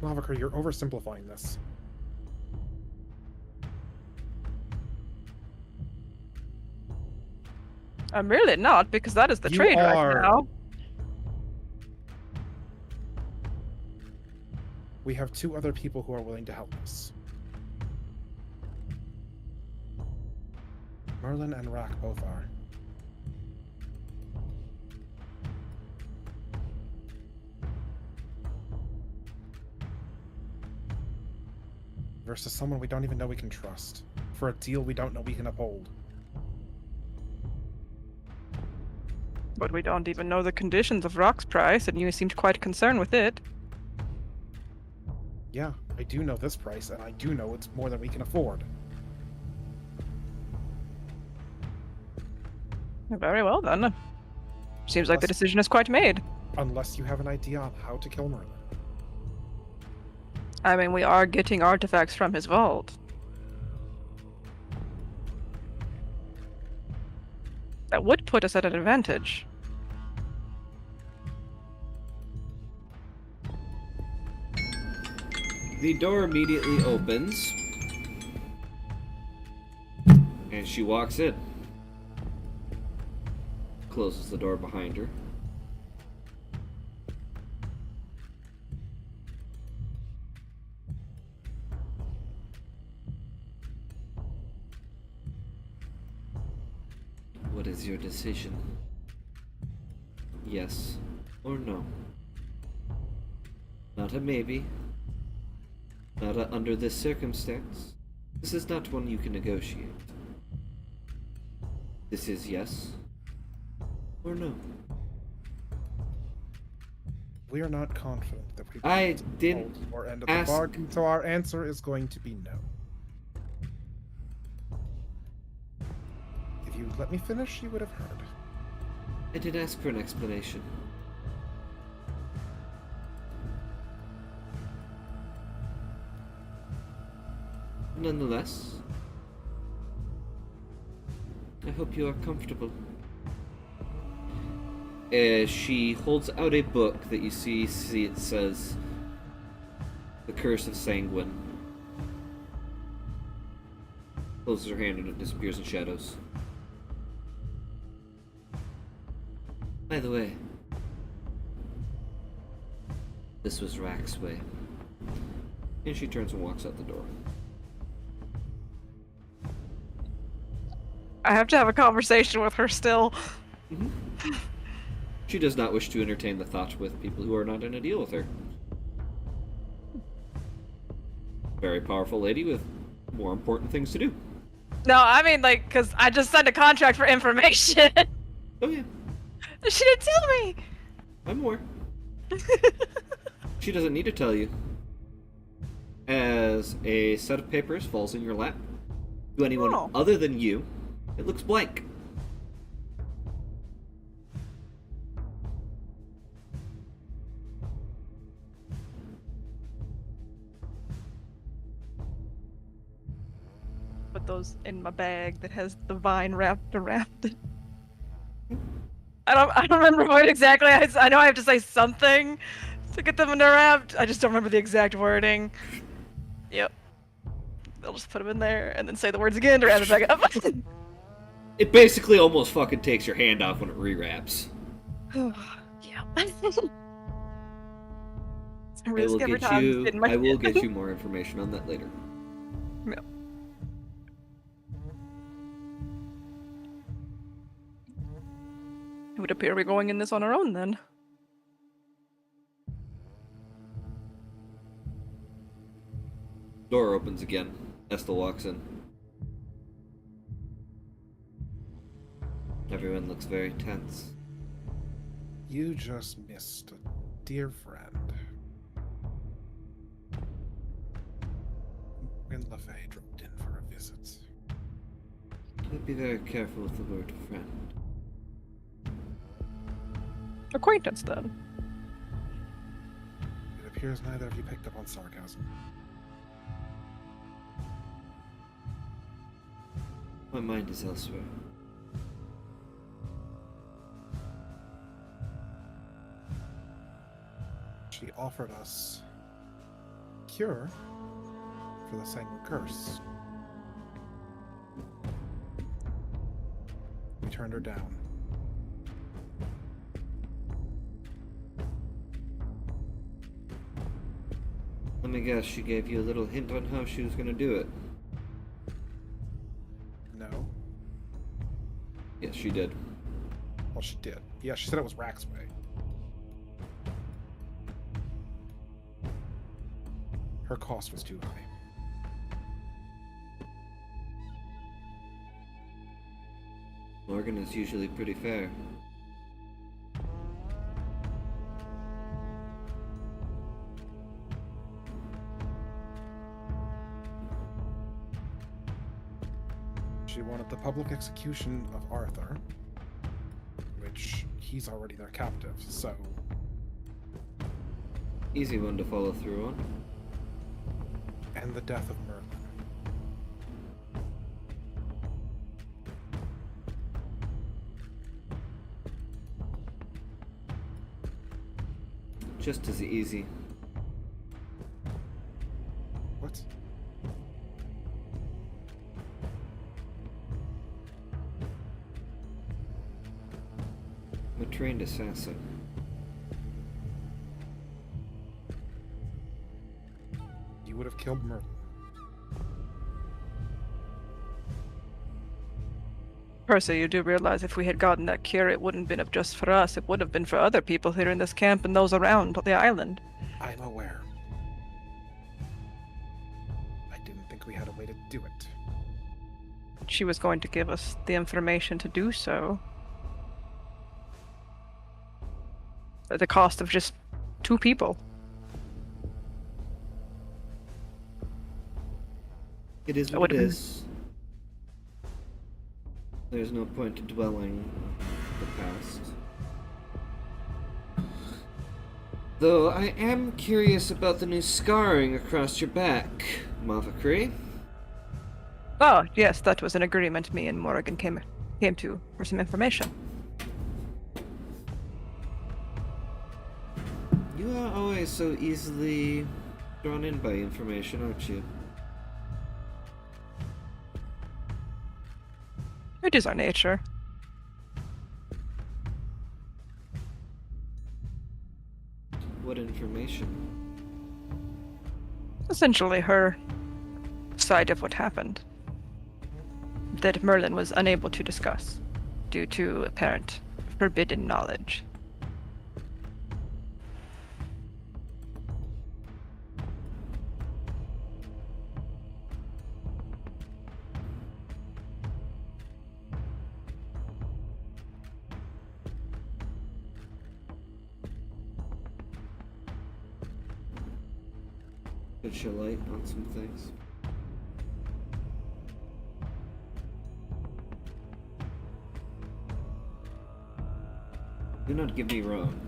Lavacre, you're oversimplifying this. I'm really not, because that is the You trade are. right now. We have two other people who are willing to help us. Merlin and Rack both are. Versus someone we don't even know we can trust. For a deal we don't know we can uphold. But we don't even know the conditions of Rock's price, and you seemed quite concerned with it. Yeah, I do know this price, and I do know it's more than we can afford. Very well then. Seems like the Unless- decision is quite made. Unless you have an idea on how to kill Merlin. I mean, we are getting artifacts from his vault. That would put us at an advantage. The door immediately opens, and she walks in. closes the door behind her. What is your decision? Yes or no? Not a maybe. Not a under this circumstance. This is not one you can negotiate. This is yes or no. We are not confident that we I didn't hold our end of ask- the bargain, so our answer is going to be no. If you let me finish, you would have heard. I did ask for an explanation. Nonetheless, I hope you are comfortable. As she holds out a book that you see it says The Curse of Sanguine. Closes her hand and it disappears in shadows. By the way, this was Rack's way. And she turns and walks out the door. I have to have a conversation with her still. Mm-hmm. She does not wish to entertain the thought with people who are not in a deal with her. Very powerful lady with more important things to do. No, I mean, like, because I just signed a contract for information. Oh yeah, She didn't tell me. I'm aware. She doesn't need to tell you. As a set of papers falls in your lap, to anyone Oh. other than you, it looks blank. Put those in my bag that has the vine wrapped around it. I don't remember what exactly. I know I have to say something to get them wrapped. I just don't remember the exact wording. Yep. They'll just put them in there and then say the words again to wrap it back up. It basically almost fucking takes your hand off when it rewraps. Yeah. I will get you more information on that later. Yep. It would appear we're going in this on our own then. Door opens again. Estel walks in. Everyone looks very tense. You just missed a dear friend. When LaFay dropped in for a visit. I'd be very careful with the word friend. Acquaintance then. It appears neither of you picked up on sarcasm. My mind is elsewhere. She offered us cure for the Sanguine curse. We turned her down. Let me guess, she gave you a little hint on how she was going to do it. No. Yes, she did. Well, she did. Yeah, she said it was Rack's way. Her cost was too high. Morgan is usually pretty fair. She wanted the public execution of Arthur, which he's already their captive, so Easy one to follow through on. and the death of Merlin. Just as easy. What? trained assassin. You would have killed Merlin. Percy, you do realize if we had gotten that cure, it wouldn't have been just for us. It would have been for other people here in this camp and those around the island. I'm aware. I didn't think we had a way to do it. She was going to give us the information to do so. At the cost of just 2 people. It is That what it would've been- is. There's no point in dwelling the past. Though I am curious about the new scarring across your back, Mavakri. Oh, yes, that was an agreement me and Morrigan came to for some information. You are always so easily drawn in by information, aren't you? It is our nature. What information? Essentially her side of what happened. That Merlin was unable to discuss due to apparent forbidden knowledge. Could shed light on some things. Do not get me wrong.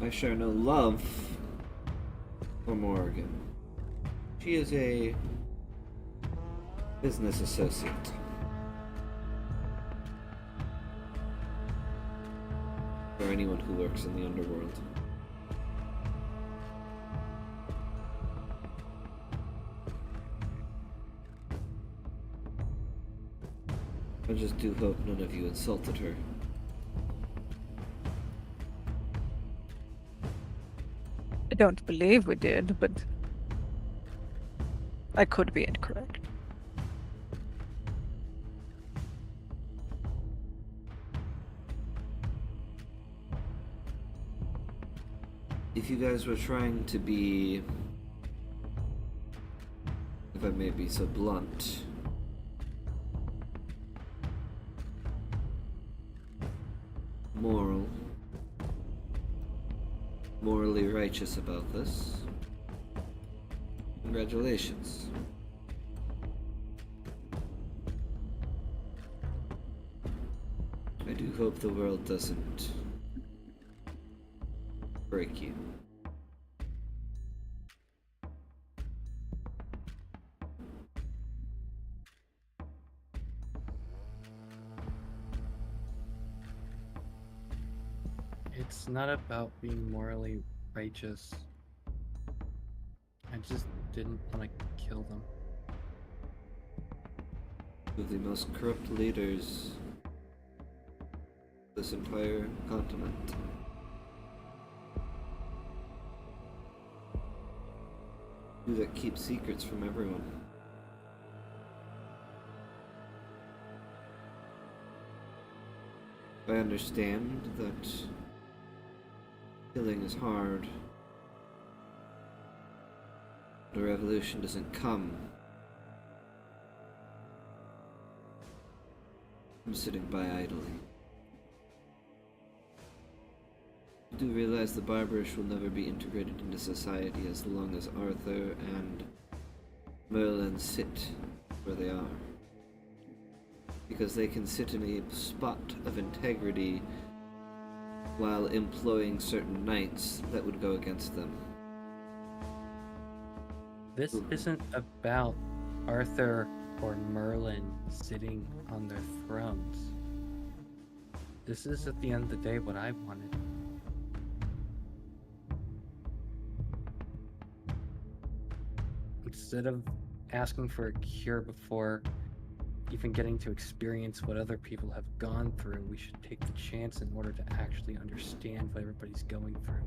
I share no love for Morgan. She is a business associate. For anyone who works in the underworld. I just do hope none of you insulted her. I don't believe we did, but I could be incorrect. If you guys were trying to be, if I may be so blunt, morally righteous about this, congratulations. I do hope the world doesn't break you. It's not about being morally righteous. I just didn't want to kill them. Two of the most corrupt leaders of this entire continent. Two that keep secrets from everyone. I understand that killing is hard. But a revolution doesn't come from sitting by idly. I do realize the barbarish will never be integrated into society as long as Arthur and Merlin sit where they are. Because they can sit in a spot of integrity while employing certain knights that would go against them. This isn't about Arthur or Merlin sitting on their thrones. This is, at the end of the day, what I wanted. Instead of asking for a cure before even getting to experience what other people have gone through, we should take the chance in order to actually understand what everybody's going through.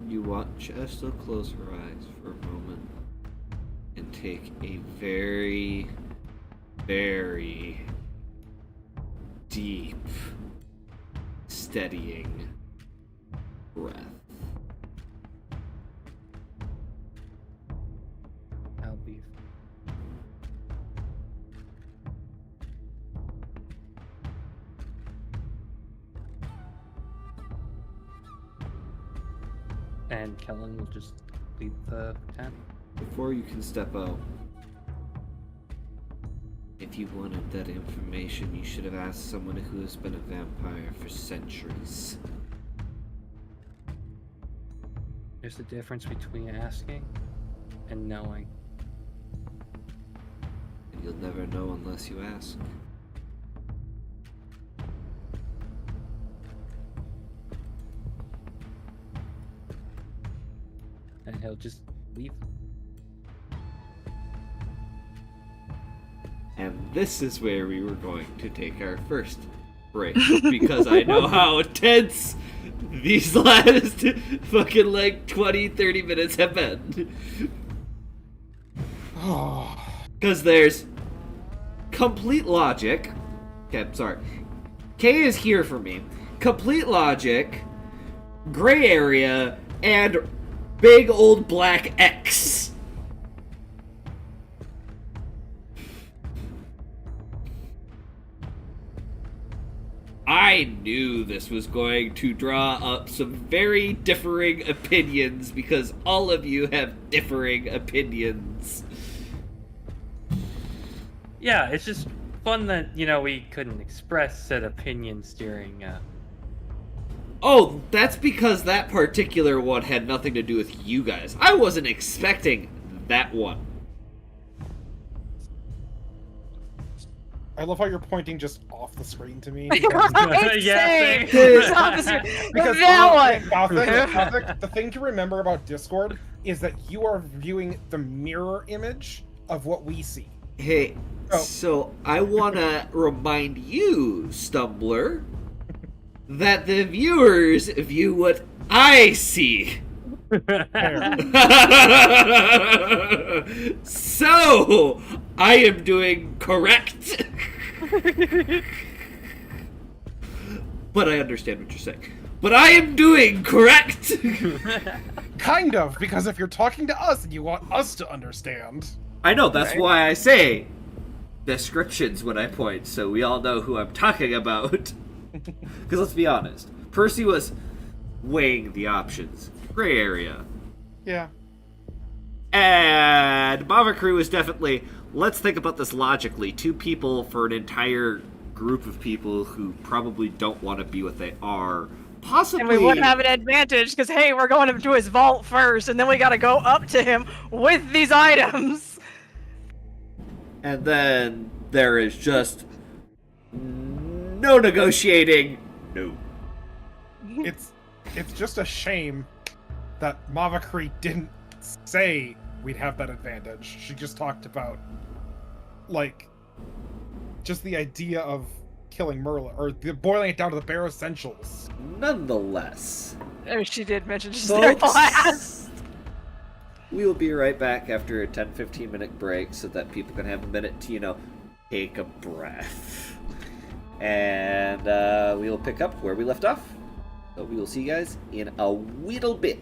You watch Estelle close her eyes for a moment and take a very, very deep, steadying breath. I'll leave. And Kellen will just leave the tent. Before you can step out, if you wanted that information, you should have asked someone who has been a vampire for centuries. There's a difference between asking and knowing. And you'll never know unless you ask. And he'll just leave. And this is where we were going to take our first break, because I know how intense these last fucking like 20-30 minutes have been. Because there's complete logic. Okay, I'm sorry. K is here for me. Complete logic, gray area, and big old black X. I knew this was going to draw up some very differing opinions because all of you have differing opinions. Yeah, it's just fun that, you know, we couldn't express said opinions during, Oh, that's because that particular one had nothing to do with you guys. I wasn't expecting that one. I love how you're pointing just off the screen to me. Right, Yeah, same. same. It's opposite. Because That one. Gothic, the thing to remember about Discord is that you are viewing the mirror image of what we see. Hey, Oh. so I want to remind you, Stumblr, that the viewers view what I see. So, I am doing correct. But I understand what you're saying. But I am doing correct. Kind of, because if you're talking to us and you want us to understand. I know, that's Right. why I say descriptions when I point, so we all know who I'm talking about. Because let's be honest, Percy was weighing the options. Gray area. Yeah. And Mavakru was definitely, let's think about this logically. Two people for an entire group of people who probably don't want to be what they are. Possibly. And we would have an advantage because, hey, we're going to his vault first, and then we got to go up to him with these items. And then there is just no negotiating. No. It's just a shame that Mavakri didn't say we'd have that advantage. She just talked about, like, just the idea of killing Merlin, or boiling it down to the bare essentials. Nonetheless, Oh, she did mention she's there at the last. we will be right back after a 10-15 minute break so that people can have a minute to, take a breath. And we will pick up where we left off. So we will see you guys in a little bit.